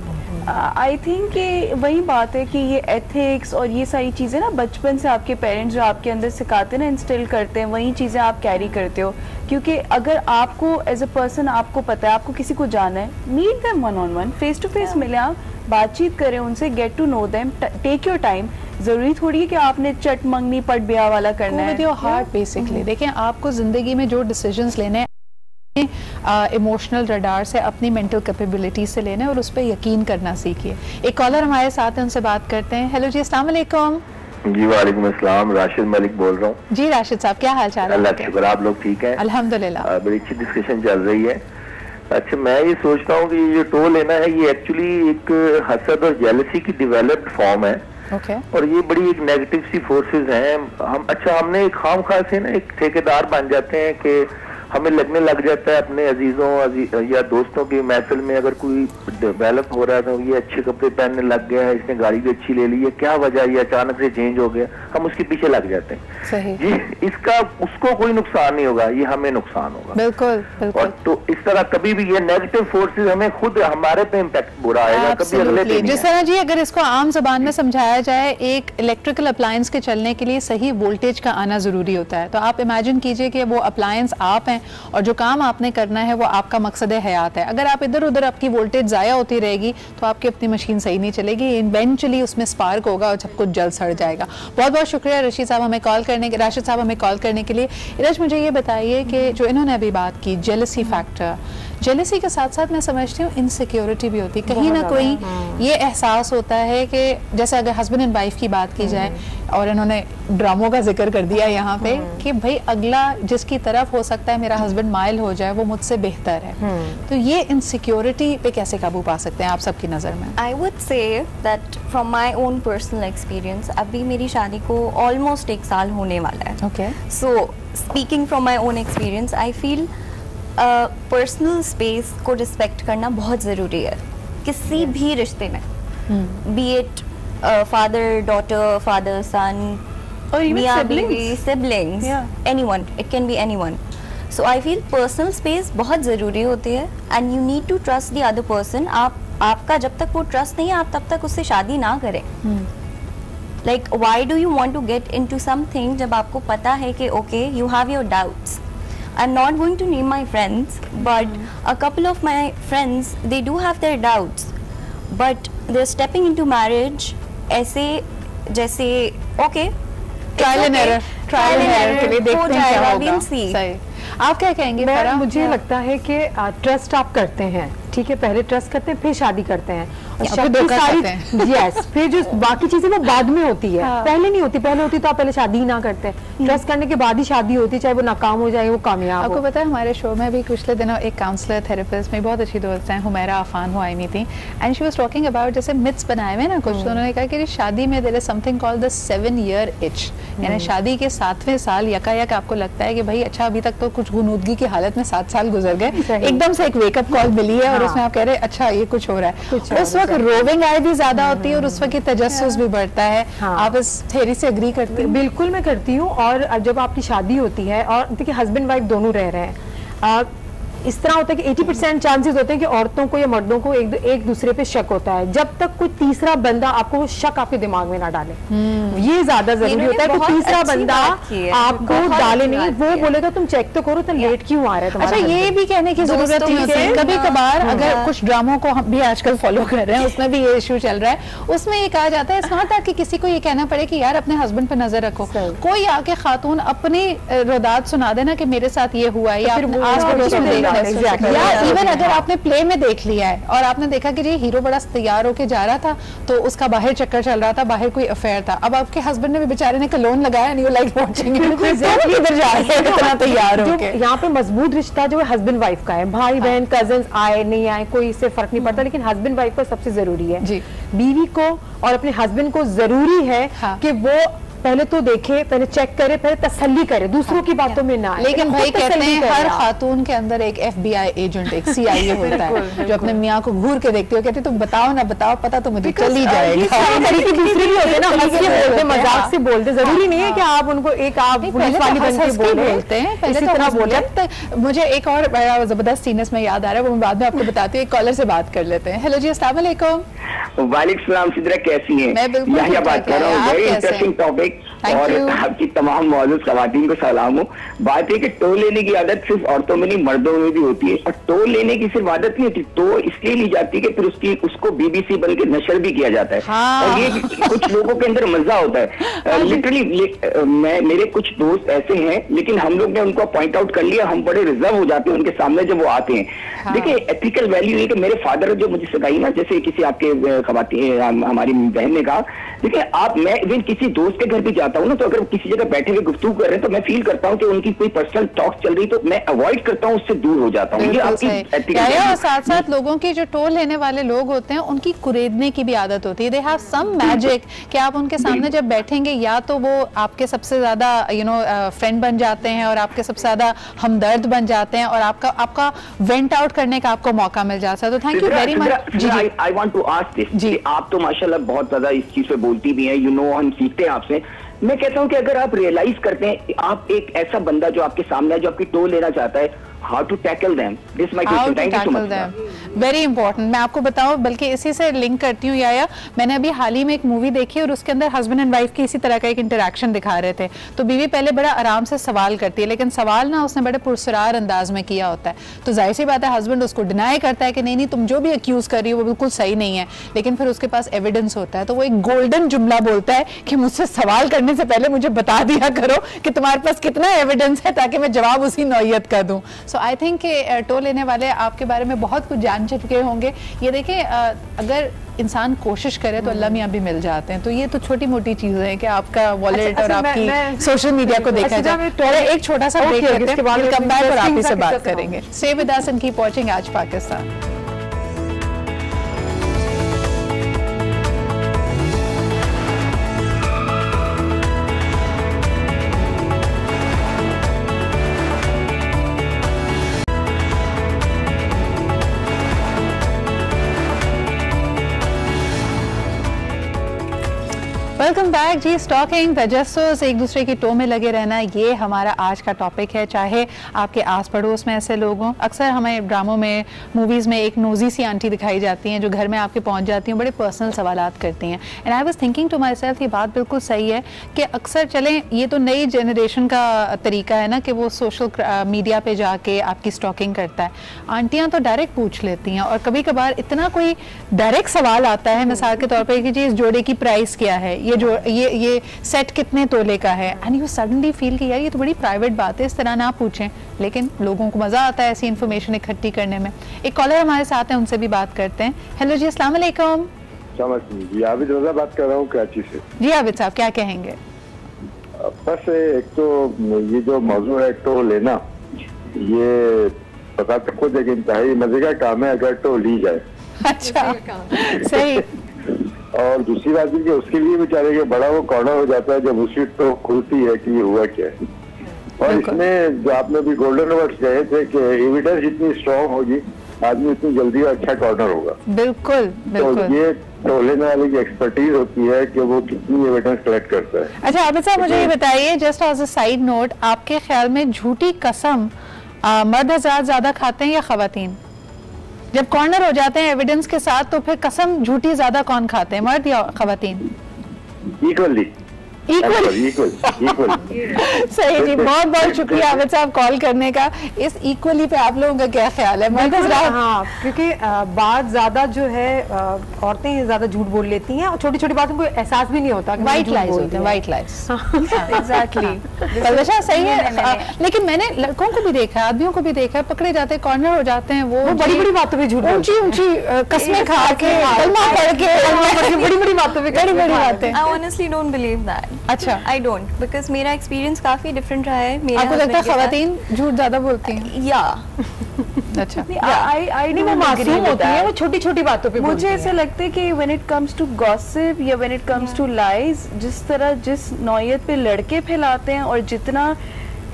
आई थिंक कि वही बात है कि ये एथिक्स और ये सारी चीज़ें ना बचपन से आपके पेरेंट्स जो आपके अंदर सिखाते हैं ना, इंस्टिल करते हैं, वही चीज़ें आप कैरी करते हो। क्योंकि अगर आपको एज अ पर्सन आपको पता है, आपको किसी को जाना है, meet them one on one, face to face मिले, आप बातचीत करें उनसे, get to know them, take your time. जरूरी थोड़ी है कि आपने चट मंगनी पट ब्याह वाला करना है। With your heart basically. देखें, आपको जिंदगी में जो डिसीजंस लेने हैं इमोशनल रडार से, अपनी मेंटल कैपेबिलिटी से लेने, और उस पर यकीन करना सीखिए। एक कॉलर हमारे साथ है, उनसे बात करते हैं। हेलो जी, अस्सलाम वालेकुम। जी वालेकुम अस्सलाम, राशिद मलिक बोल रहा हूँ। जी राशिद साहब, क्या हाल चाल है? अल्लाह का शुक्र, आप लोग ठीक हैं? अल्हम्दुलिल्लाह। बड़ी अच्छी डिस्कशन चल रही है। अच्छा, मैं ये सोचता हूँ कि ये टोल लेना है, ये एक्चुअली एक हसद और जेलसी की डेवलप्ड फॉर्म है। और ये बड़ी एक नेगेटिव सी फोर्सेस हैं। हमने एक खाम खा से ना एक ठेकेदार बन जाते हैं कि हमें लगने लग जाता है अपने अजीजों या दोस्तों की महफिल में अगर कोई डेवलप हो रहा है तो ये अच्छे कपड़े पहनने लग गया है, इसने गाड़ी भी अच्छी ले ली है, क्या वजह, ये अचानक से चेंज हो गया, हम उसके पीछे लग जाते हैं। सही। जी, इसका उसको कोई नुकसान नहीं होगा, ये हमें नुकसान होगा। बिल्कुल बिल्कुल। और तो इस तरह कभी भी ये नेगेटिव फोर्सेस हमें खुद हमारे पे इम्पैक्ट बुरा आएगा, कभी अगले पे नहीं। जिस तरह जी अगर इसको आम जबान में समझाया जाए, एक इलेक्ट्रिकल अप्लायंस के चलने के लिए सही वोल्टेज का आना जरूरी होता है। तो आप इमेजिन कीजिए कि वो अप्लायंस आप हैं और जो काम आपने करना है वो आपका मकसद हयात है। अगर आप इधर उधर आपकी वोल्टेज ज़ाया होती रहेगी तो आपकी अपनी मशीन सही नहीं चलेगी, इवेंचुअली उसमें स्पार्क होगा और सब कुछ जल सड़ जाएगा। बहुत बहुत शुक्रिया राशिद साहब हमें कॉल करने के लिए। इरज, मुझे ये बताइए कि जो इन्होंने अभी बात की जेलसी फैक्टर, जेलसी के साथ साथ मैं समझती हूँ इनसिक्योरिटी भी होती है, कहीं ना कहीं ये एहसास होता है कि जैसे अगर हस्बैंड एंड वाइफ की बात की जाए और इन्होंने ड्रामों का जिक्र कर दिया यहाँ पे कि भाई अगला जिसकी तरफ हो सकता है मेरा हस्बैंड माइल हो जाए वो मुझसे बेहतर है, तो ये इनसिक्योरिटी पे कैसे काबू पा सकते हैं आप सबकी नज़र में? आई would say that from my own personal experience, अभी मेरी शादी को ऑलमोस्ट 1 साल होने वाला है। Okay, so speaking from my own experience, I feel personal space को रिस्पेक्ट करना बहुत ज़रूरी है किसी भी रिश्ते में, be it father daughter, father son, or even siblings, anyone, it can be anyone. So I feel personal space बहुत ज़रूरी होती है and you need to trust the other person. आपका जब तक वो ट्रस्ट नहीं है आप तब तक उससे शादी ना करें। Like why do you want to get into something जब आपको पता है कि okay you have your doubts. I'm not going to name my friends, but a couple of my friends they do have their doubts, but they're stepping into marriage ऐसे जैसे okay trial and error के लिए देखते हैं क्या होगा। सही। आप क्या कहेंगे? मुझे लगता है कि ट्रस्ट आप करते हैं, ठीक है, पहले ट्रस्ट करते हैं फिर शादी करते हैं और फिर जो बाकी चीजें वो बाद में होती है, पहले नहीं होती। पहले होती तो आप पहले शादी ही ना करते, ट्रस्ट करने के बाद ही शादी होती, चाहे वो नाकाम हो जाए वो कामयाब। आपको पता है हमारे शो में भी पिछले दिनों एक काउंसलर थेरेपिस्ट में बहुत अच्छी दोस्त हैं हुमैरा आफान वो आई हुई थी and she was talking about जैसे मिथ्स बनाए हुए ना कुछ, तो उन्होंने कहा कि शादी में there is something called the 7-year itch, यानी शादी के 7वें साल यकायक आपको लगता है कि भाई अच्छा अभी तक तो कुछ गुनूदगी की हालत में 7 साल गुजर गए, एकदम से एक वेकअप कॉल मिली है और उसमें आप कह रहे हैं अच्छा ये कुछ हो रहा है। उस वक्त रोविंग आई भी ज्यादा होती है और उस वक्त तजस्सुस भी बढ़ता है। आप इस थ्योरी से एग्री करती हैं? बिल्कुल मैं करती हूँ। और जब आपकी शादी होती है और देखिए हस्बैंड वाइफ दोनों रह रहे हैं, इस तरह होता है कि 80% चांसेस होते हैं कि औरतों को या मर्दों को एक दूसरे पे शक होता है, जब तक कोई तीसरा बंदा आपको वो शक आपके दिमाग में ना डाले। ये ज्यादा जरूरी होता है कि तीसरा बंदा आपको डाले नहीं, वो बोलेगा तुम चेक तो करो, तो लेट क्यों आ रहा है तुम्हारा। अच्छा, ये भी कहने की जरूरत है कभी कभार अगर कुछ ड्रामों को हम भी आजकल फॉलो कर रहे हैं उसमें भी ये इशू चल रहा है, उसमें ये कहा जाता है इस वहाँ तक कि किसी को ये कहना पड़े कि यार अपने हस्बैंड पे नजर रखो, कोई आके खातून अपनी रोदात सुना देना कि मेरे साथ ये हुआ है या आस पड़ोस में देख या इवन अगर आपने प्ले में देख लिया है और आपने देखा कि ये हीरो बड़ा तैयार होके जा रहा था तो उसका बाहर चक्कर चल रहा था, बाहर कोई अफेयर था, अब आपके हस्बैंड ने भी बेचारे ने कलोन लगाया नहीं, वो लाइक वाचिंग इधर जा रहे हैं इतना तैयार होके। यहाँ पे मजबूत रिश्ता जो है हस्बैंड वाइफ का है, भाई बहन कजन्स आए नहीं आए कोई इससे फर्क नहीं पड़ता, लेकिन हस्बैंड वाइफ को सबसे जरूरी है जी। बीवी को और अपने हस्बैंड को जरूरी है कि वो पहले तो देखे, पहले चेक करे, पहले तसल्ली करे, दूसरों की बातों में ना आए। लेकिन भाई कहते हैं हर खातून के अंदर एक FBI एजेंट, एक CIA होता है जो अपने मियाँ को घूर के देखती है, कहती तुम बताओ ना बताओ, पता तो मुझे चल ही जाएगा। दूसरे भी होते ना, हंस के बोलते, मजाक से बोलते, जरूरी नहीं है कि आप उनको एक आप पुलिस वाली बन के बोलते हैं, पहले तो बोले। मुझे एक और बड़ा जबरदस्त सीन में याद आ रहा है, वो मैं बाद में आपको बताती हूँ। एक कॉलर से बात कर लेते हैं। हेलो जी, अस्सलाम वालेकुम। वालेकुम सलाम सिद्रा, कैसी हैं? मैं बिल्कुल बात कर रहा हूँ, वेरी इंटरेस्टिंग टॉपिक और आपकी तमाम मौजूद खवातीन को सलाम हो। बात है कि टो लेने की आदत सिर्फ औरतों में नहीं मर्दों में भी होती है, और टो लेने की सिर्फ आदत नहीं होती, टो इसलिए ली जाती है कि फिर उसको BBC बन के नशर भी किया जाता है। और ये कुछ लोगों के अंदर मजा होता है लिटरली। मेरे कुछ दोस्त ऐसे हैं, लेकिन हम लोग ने उनको पॉइंट आउट कर लिया, हम बड़े रिजर्व हो जाते हैं उनके सामने जब वो आते हैं। देखिए एथिकल वैल्यू है कि मेरे फादर जो मुझे सिखाई ना, जैसे किसी आपके खवातीन हमारी बहन ने कहा, देखिए मैं इवन किसी दोस्त के घर भी जाता हूँ ना, तो अगर किसी जगह बैठे हुए गुफ्तगू कर रहे हैं तो मैं फील करता हूँ कि उनकी कोई पर्सनल टॉक चल रही तो मैं अवॉइड करता हूँ, उससे दूर हो जाता हूँ। ये आपकी और साथ साथ लोगों की जो टोल लेने वाले लोग होते हैं उनकी कुरेदने की भी आदत होती है। दे हैव सम मैजिक कि आप उनके सामने जब बैठेंगे या तो वो आपके सबसे ज्यादा फ्रेंड बन जाते हैं और आपके सबसे ज्यादा हमदर्द बन जाते हैं और आपका वेंट आउट करने का आपको मौका मिल जाता है। तो थैंक यू वेरी मच। जी I want to ask this जी, आप तो माशाल्लाह बहुत ज्यादा इस चीज पे बोलती भी हैं, हम सीखते हैं आपसे। मैं कहता हूं कि अगर आप रियलाइज करते हैं आप एक ऐसा बंदा जो आपके सामने है जो आपकी टोल लेना चाहता है, how to tackle them, this is my question. Thank you so much. Very important. मैं आपको बताऊं, बल्कि इसी से लिंक करती हूँ याया, मैंने अभी हाल ही में एक मूवी देखी और उसके अंदर हस्बैंड एंड वाइफ की इसी तरह का एक इंटरेक्शन दिखा रहे थे। तो बीवी पहले बड़ा आराम से सवाल करती है, लेकिन सवाल ना उसने बड़े पुरसरार अंदाज में किया होता है। तो जाहिर सी बात है हस्बैंड उसको डिनाई करता है कि नहीं नहीं तुम जो भी अक्यूज कर रही हो वो बिल्कुल सही नहीं है, लेकिन फिर उसके पास एविडेंस होता है। तो वो एक गोल्डन जुमला बोलता है कि मुझसे सवाल करने से पहले मुझे बता दिया करो कि तुम्हारे पास कितना एविडेंस है ताकि मैं जवाब उसी नौयत का दूं। सो आई थिंक टोल लेने वाले आपके बारे में बहुत कुछ जान चुके होंगे। ये देखें, अगर इंसान कोशिश करे तो अल्लाह मियां भी मिल जाते हैं। तो ये तो छोटी मोटी चीजें हैं कि आपका वॉलेट और आपकी सोशल मीडिया को देखा जाए। एक छोटा सा ब्रेक लेते हैं, we'll come back और आप ही से बात करेंगे। Stay with us and keep watching आज पाकिस्तान। वेलकम बैक जी। स्टॉकिंग, तजस्सुस, एक दूसरे की टो में लगे रहना, ये हमारा आज का टॉपिक है। चाहे आपके आस पड़ोस में ऐसे लोग हों, अक्सर हमें ड्रामों में, मूवीज़ में एक नोजी सी आंटी दिखाई जाती हैं जो घर में आपके पहुंच जाती हैं, बड़े पर्सनल सवालात करती हैं। And I was thinking to myself, ये बात बिल्कुल सही है कि अक्सर चलें, ये तो नई जनरेशन का तरीका है ना कि वो सोशल मीडिया पे जाके आपकी स्टॉकिंग करता है। आंटियाँ तो डायरेक्ट पूछ लेती हैं और कभी कभार इतना कोई डायरेक्ट सवाल आता है, मिसाल के तौर पर कि जी इस जोड़े की प्राइस क्या है, ये सेट कितने तोले का है, एंड यू सडनली फील कि यार ये तो बड़ी प्राइवेट बात है, इस तरह ना पूछें, लेकिन लोगों को मजा आता है ऐसी इन्फॉर्मेशन इकट्ठी करने में। एक कॉलर हमारे साथ है, उनसे भी बात करते हैं। हेलो जी, अस्सलाम वालेकुम। जी आबिद रजा बात कर रहा हूँ कराची से। जी आबिद साहब, क्या कहेंगे? बस एक तो ये जो मौजूद है टो लेना, ये पता तो खुद एक इंतहाई मजे का काम है अगर टो ली जाए। अच्छा, सही। और दूसरी बात है कि उसके लिए बेचारे के बड़ा वो कॉर्नर हो जाता है जब उसकी तो खुलती है कि ये हुआ क्या है। और इसमें जो आपने भी गोल्डन वर्ड्स कहे थे कि एविडेंस जितनी स्ट्रॉन्ग होगी आदमी उतनी जल्दी अच्छा कॉर्नर होगा। बिल्कुल बिल्कुल। तो ये तो लेने वाले की एक्सपर्टीज होती है कि वो कितनी एविडेंस कलेक्ट करता है। अच्छा आबिद साहब, मुझे ये बताइए just as a side note, आपके ख्याल में झूठी कसम मर्द हज़रात ज्यादा खाते हैं या खवातीन? जब कॉर्नर हो जाते हैं एविडेंस के साथ तो फिर कसम झूठी ज्यादा कौन खाते हैं, मर्द या खवातीन? इक्वली। इक्वल। सही जी, बहुत बहुत शुक्रिया आबिद साहब कॉल करने का। इस इक्वली पे आप लोगों का क्या ख्याल है? हाँ, क्योंकि बात ज्यादा जो है औरतें ज्यादा झूठ बोल लेती हैं और छोटी छोटी बातों को एहसास भी नहीं होता। व्हाइट लाइज होते हैं, व्हाइट लाइज। एग्जैक्टली, सही है। लेकिन मैंने लड़कों को भी देखा है, आदमियों को भी देखा है, पकड़े जाते हैं, कॉर्नर हो जाते हैं, वो बड़ी बड़ी बातों पे झूठ, ऊंची ऊंची कस्में खा के, कलमा पढ़ के, बड़ी बड़ी बातों पे, बड़ी बड़ी बातें। I honestly don't believe that. अच्छा, I don't, because मेरा एक्सपीरियंस काफी डिफरेंट रहा है। आपको लगता है खवातीन झूठ ज्यादा बोलती हैं? या अच्छा, आई नहीं, वो मासूम होती है, वो छोटी छोटी बातों पे। मुझे ऐसा लगता है कि when it comes to gossip या when it comes to lies, जिस तरह जिस नौयत पे लड़के फैलाते हैं और जितना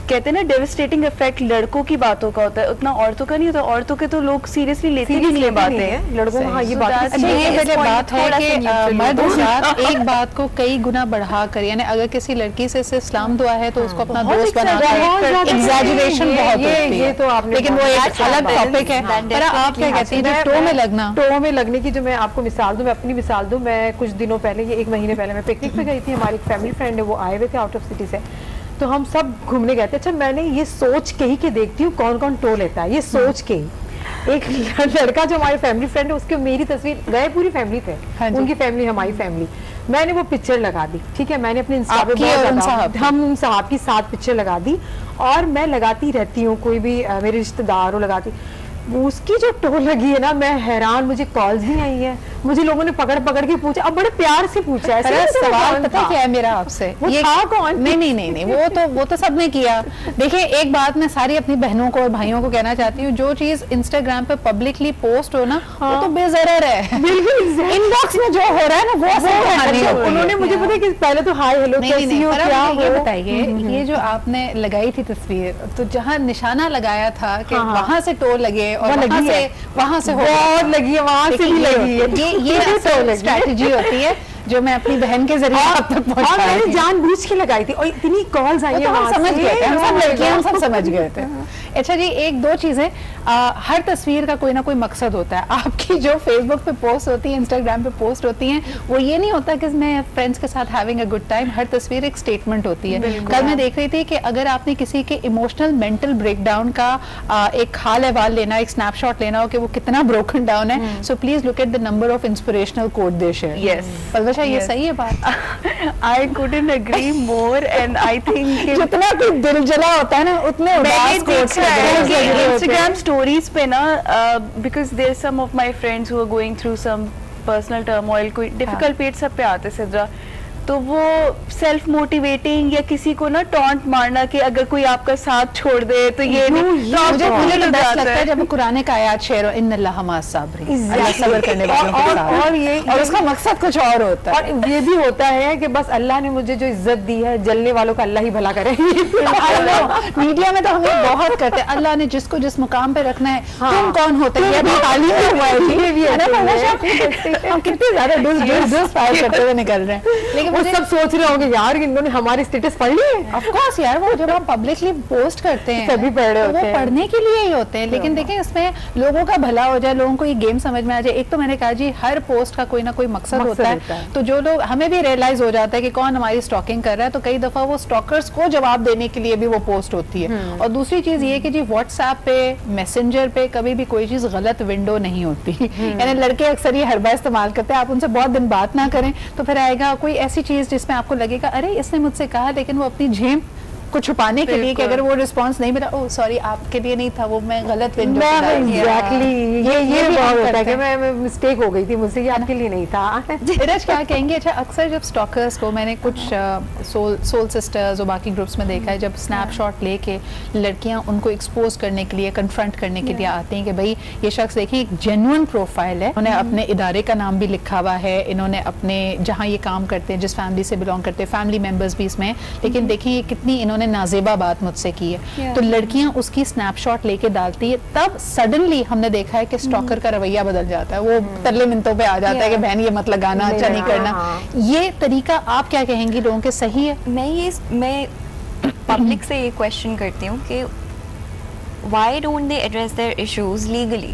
कहते हैं ना डेविस्टेटिंग इफेक्ट लड़कों की बातों का होता है उतना औरतों का नहीं होता। औरतों के तो लोग सीरियसली लेते ही नहीं बातें, लड़कों में ये बात बात है कि मर्द हज़रात एक बात को कई गुना बढ़ा कर, यानी अगर किसी लड़की से इस्लाम दुआ है तो उसको अपना दोस्त बनाकर एग्जैजरेशन बहुत होती है, तो आपने, लेकिन वो एक अलग टॉपिक है। पर आप क्या कहती हैं टो में लगना? टो में लगने की जो मैं आपको मिसाल दूं, मैं अपनी मिसाल दूं, मैं कुछ दिनों पहले, ये 1 महीने पहले मैं पिकनिक पे गई थी, हमारी फैमिली फ्रेंड है, वो आए हुए थे आउट ऑफ सिटी से, तो हम सब घूमने गए थे। अच्छा, मैंने ये सोच के ही कि देखती हूँ कौन कौन टो लेता है, ये सोच के ही एक लड़का जो हमारी फैमिली फ्रेंड है उसके मेरी तस्वीर गए, पूरी फैमिली थे, उनकी फैमिली हमारी फैमिली, मैंने वो पिक्चर लगा दी, ठीक है, मैंने अपने इंस्टा पे हम साहब की 7 पिक्चर लगा दी और मैं लगाती रहती हूँ, कोई भी मेरे रिश्तेदार हो लगाती, उसकी जो टो लगी है ना, मैं हैरान, मुझे कॉल्स भी आई है, मुझे लोगों ने पकड़ पकड़ के पूछा, अब बड़े प्यार से पूछा है। सवाल पता क्या है मेरा आपसे, ये था कौन? नहीं, वो तो सबने किया। देखिए एक बात मैं सारी अपनी बहनों को और भाइयों को कहना चाहती हूँ, जो चीज इंस्टाग्राम पे पब्लिकली पोस्ट हो ना, वो तो बेजरर है। बिल्कुल, इनबॉक्स में जो हो रहा है ना वो उन्होंने मुझे पता है कि पहले तो हाय हेलो कैसी हो, क्या हो। ये बताइए, ये जो आपने लगाई थी तस्वीर, तो जहाँ निशाना लगाया था कि वहाँ से टोल लगे और वहाँ से बहुत लगी है, वहाँ से भी लगी है। ये स्ट्रैटेजी होती है जो मैं अपनी बहन के जरिए आप तक पहुंचा रही थी। मैंने जानबूझ के लगाई थी और इतनी कॉल्स आई, हम समझ गए थे, हम सब समझ गए थे। अच्छा जी, एक दो चीजें, हर तस्वीर का कोई ना कोई मकसद होता है। आपकी जो फेसबुक पे पोस्ट होती है, इंस्टाग्राम पे पोस्ट होती हैं, वो ये नहीं होता कि मैं फ्रेंड्स के साथ हैविंग अ गुड टाइम। हर तस्वीर एक स्टेटमेंट होती है। कल मैं देख रही थी कि अगर आपने किसी के इमोशनल मेंटल ब्रेकडाउन का एक हाल अहवाल लेना, एक स्नैपशॉट लेना हो कि वो कितना ब्रोकन डाउन है, so please look at the number of inspirational quote they share. Palwasha, ये सही है बात? I couldn't agree more and I think जितना कोई दिल जला होता है ना, उतने उदास कोट्स Instagram stories पे ना, because there are some of my friends who are going through some personal turmoil, कोई difficult period सब पे आते सिद्रा, तो वो सेल्फ मोटिवेटिंग या किसी को ना टॉन्ट मारना कि अगर कोई आपका साथ छोड़ दे तो ये मुझे लगता है जब कुरान का आयत शेयर हो, इन्नल्लाह मअस साबिरीन, अल्लाह सब्र करने वालों के साथ, और ये और उसका मकसद कुछ और होता है। और ये भी होता है कि बस अल्लाह ने मुझे जो इज्जत दी है, जलने वालों का अल्लाह ही भला करे। मीडिया में तो हम ये बहुत करते हैं, अल्लाह ने जिसको जिस मुकाम पे रखना है, तुम कौन होते हैं, ये हाल ही में हुआ है। हम कितने ज्यादा डिस फायर करते हुए निकल रहे हैं, लेकिन वो सब सोच रहे होंगे यार इन्होंने हमारी स्टेटस पढ़ ली है। ऑफ कोर्स यार, वो जब आप पब्लिकली पोस्ट करते हैं सभी पढ़ रहे होते हैं, वो पढ़ने के लिए ही होते हैं। लेकिन देखिए इसमें लोगों का भला हो जाए, लोगों को ये गेम समझ में आ जाए। एक तो मैंने कहा जी, हर पोस्ट का कोई ना कोई मकसद होता है, तो जो लोग, हमें भी रियलाइज हो जाता है कि कौन हमारी स्टॉकिंग कर रहा है, तो कई दफा वो स्टॉकर्स को जवाब देने के लिए भी वो पोस्ट होती है। और दूसरी चीज ये कि जी व्हाट्सएप पे, मैसेंजर पे कभी भी कोई चीज गलत विंडो नहीं होती। यानी लड़के अक्सर ये हरबा इस्तेमाल करते हैं, आप उनसे बहुत दिन बात ना करें तो फिर आएगा कोई ऐसी चीज जिसमें आपको लगेगा अरे इसने मुझसे कहा, लेकिन वो अपनी झेम को छुपाने के लिए कि अगर वो रिस्पांस नहीं मिला, ओह सॉरी आपके लिए नहीं था, वो मैं गलत विंडो एग्जैक्टली ये बहुत होता है कि मैं मिस्टेक हो गई थी मुझसे, ये आपके लिए नहीं था। धीरज क्या कहेंगे? अच्छा, अक्सर जब स्टॉकर्स को, मैंने कुछ सोल सिस्टर्स और बाकी ग्रुप्स में देखा है, जब स्नैपशॉट लेके लड़कियां उनको एक्सपोज करने के लिए, कन्फ्रंट करने के लिए आती हैं कि भाई ये शख्स देखें एक जेन्युइन प्रोफाइल है, उन्होंने अपने इदारे का नाम भी लिखा हुआ है, इन्होंने अपने जहाँ ये काम करते हैं, जिस फैमिली से बिलोंग करते हैं, फैमिली मेंबर्स भी इसमें, लेकिन देखिए ये कितनी इन्होंने नाजेबा बात मुझसे की है। तो लड़कियां उसकी स्नैपशॉट लेके डालती है, तब सडनली हमने देखा है कि स्टॉकर का रवैया बदल जाता है, वो तरले मिनटों पे आ जाता है कि बहन ये मत लगाना, अच्छा नहीं करना। ये तरीका आप क्या कहेंगी, लोगों के सही है? मैं पब्लिक से ये क्वेश्चन करती हूँ कि why don't they address their issues legally?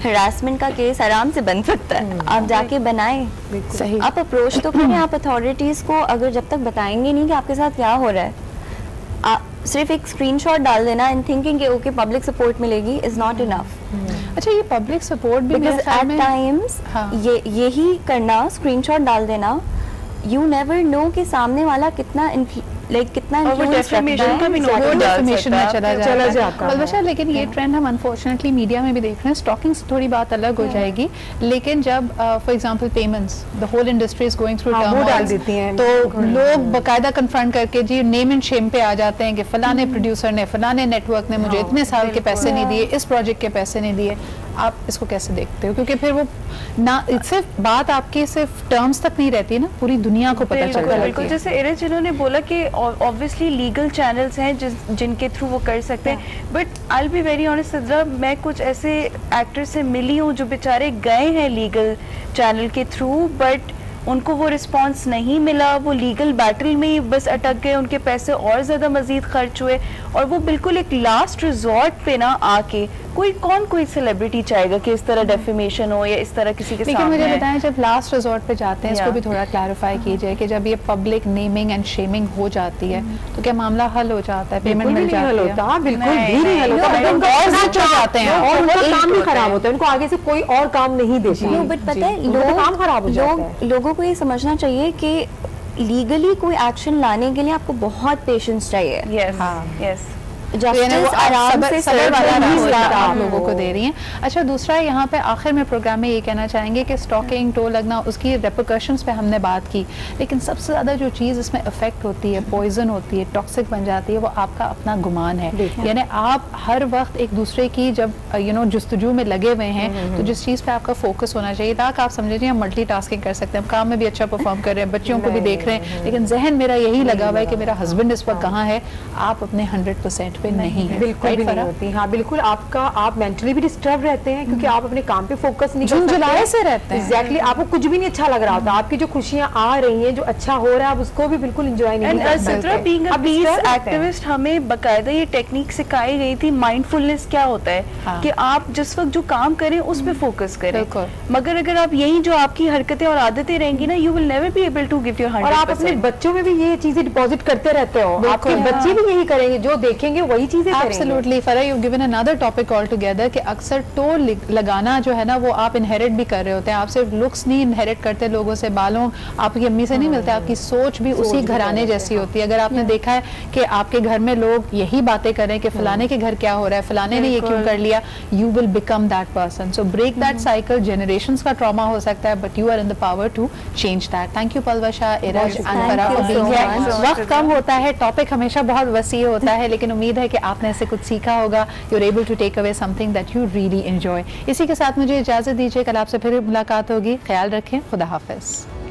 Harassment का केस आराम से बन सकता है, आप जाके बनाएं, सही आप अप्रोच तो करें। आप अथॉरिटीज को अगर जब तक बताएंगे नहीं कि आपके साथ क्या हो रहा है, आप सिर्फ एक स्क्रीनशॉट डाल देना एंड थिंकिंग कि ओके पब्लिक सपोर्ट मिलेगी इज नॉट इनफ। अच्छा, ये पब्लिक सपोर्ट भी बिकॉज एट टाइम्स यही करना, स्क्रीनशॉट डाल देना, यू नेवर नो कि सामने वाला कितना कितना चला जाता। लेकिन ये ट्रेंड हम अनफॉर्चुनेटली मीडिया में भी देख रहे हैं। स्टॉकिंग से थोड़ी बात अलग हो जाएगी, लेकिन जब for example payments, the whole industry is going through डाल देती हैं, तो लोग बकायदा कन्फ्रंट करके जी नेम एंड शेम पे आ जाते हैं कि फलाने प्रोड्यूसर ने, फलाने नेटवर्क ने मुझे इतने साल के पैसे नहीं दिए, इस प्रोजेक्ट के पैसे नहीं दिए। आप इसको कैसे देखते हो? क्योंकि फिर वो ना सिर्फ बात आपकी सिर्फ टर्म्स तक नहीं रहती ना, पूरी दुनिया को पता चलता है। बिल्कुल, जैसे इरज जिन्होंने बोला कि ऑब्वियसली लीगल चैनल्स हैं जिनके थ्रू वो कर सकते हैं, but I will be very honest Sidra, मैं कुछ ऐसे एक्टर से मिली हूँ जो बेचारे गए हैं लीगल चैनल के थ्रू, बट उनको वो रिस्पांस नहीं मिला, वो लीगल बैटल में ही बस अटक गए, उनके पैसे और ज़्यादा मजीद खर्च हुए, और वो बिल्कुल एक लास्ट रिजॉर्ट पे ना आके कोई सेलिब्रिटी चाहेगा कि इस तरह डेफेमेशन हो या इस तरह किसी के सामने। लेकिन मुझे बताएं, जब लास्ट रिजॉर्ट पे जाते हैं, इसको भी थोड़ा क्लैरिफाई कीजिए कि जब ये पब्लिक नेमिंग एंड शेमिंग हो जाती है तो क्या मामला हल हो जाता है, पेमेंट मिल जाती है? बिल्कुल भी नहीं हल होता, और उनका काम भी खराब होता है, उनको आगे से कोई और काम नहीं देता। बट पता है काम खराब हो जाता है। लोगों को ये समझना चाहिए कि लीगली कोई एक्शन लाने के लिए आपको बहुत पेशेंस चाहिए। यस आप लोगों को दे रही हैं। अच्छा, दूसरा यहाँ पे आखिर में प्रोग्राम में ये कहना चाहेंगे कि स्टॉकिंग, टो लगना, उसकी रेपरकशंस पे हमने बात की, लेकिन सबसे ज़्यादा जो चीज़ इसमें इफेक्ट होती है, पॉइजन होती है, टॉक्सिक बन जाती है, वो आपका अपना गुमान है। यानी आप हर वक्त एक दूसरे की जब जुस्तजू में लगे हुए हैं, तो जिस चीज़ पे आपका फोकस होना चाहिए, ताकि आप समझ लीजिए हम मल्टीटास्किंग कर सकते हैं, काम में भी अच्छा परफॉर्म कर रहे हैं, बच्चों को भी देख रहे हैं, लेकिन जहन मेरा यही लगा हुआ है कि मेरा हस्बैंड इस वक्त कहाँ है, आप अपने 100% पे नहीं है। बिल्कुल भी नहीं होती। हाँ बिल्कुल, आप मेंटली भी डिस्टर्ब रहते हैं क्योंकि आप अपने काम पे फोकस नहीं कर सकते, जुलाई से रहते हैं। एग्जैक्टली, आपको कुछ भी नहीं अच्छा लग रहा होता, आपकी जो खुशियाँ आ रही हैं, जो अच्छा हो रहा है, आप उसको भी बिल्कुल एंजॉय नहीं कर सकते। बीइंग अ पीस एक्टिविस्ट हमें बकायदा ये टेक्निक सिखाई गई थी। माइंडफुलनेस क्या होता है कि आप जिस वक्त जो काम करें उस पे फोकस करें, मगर अगर आप यही जो आपकी हरकतें और आदतें रहेंगी ना, you will never be able to give your 100%। और आप अपने बच्चों में भी ये चीजें डिपॉजिट करते रहते हो, आपके बच्चे भी यही करेंगे, जो देखेंगे वही चीजें करेंगे। एब्सोल्युटली फरा, you given another topic all together कि अक्सर टो लगाना जो है ना, वो आप इनहेरिट भी कर रहे होते हैं। आप सिर्फ लुक्स नहीं इनहेरिट करते लोगों से, बालों आपकी अम्मी से नहीं मिलते, आपकी सोच भी उसी घराने जैसी होती है। अगर आपने देखा है कि आपके घर में लोग यही बातें करें कि फलाने के घर क्या हो रहा है, फलाने ने ये क्यों कर लिया, you will become that person. So break that cycle. Generations का ट्रॉमा हो सकता है, but you are in the power to change that. Thank you Palwasha, Iraj and Farah for being here. वक्त कम होता है, टॉपिक हमेशा बहुत वसी होता है, लेकिन उम्मीद है कि आपने इससे कुछ सीखा होगा। You are able to take away something that you really enjoy. इसी के साथ मुझे इजाजत दीजिए, कल आपसे फिर मुलाकात होगी। ख्याल रखें, खुदा हाफिज।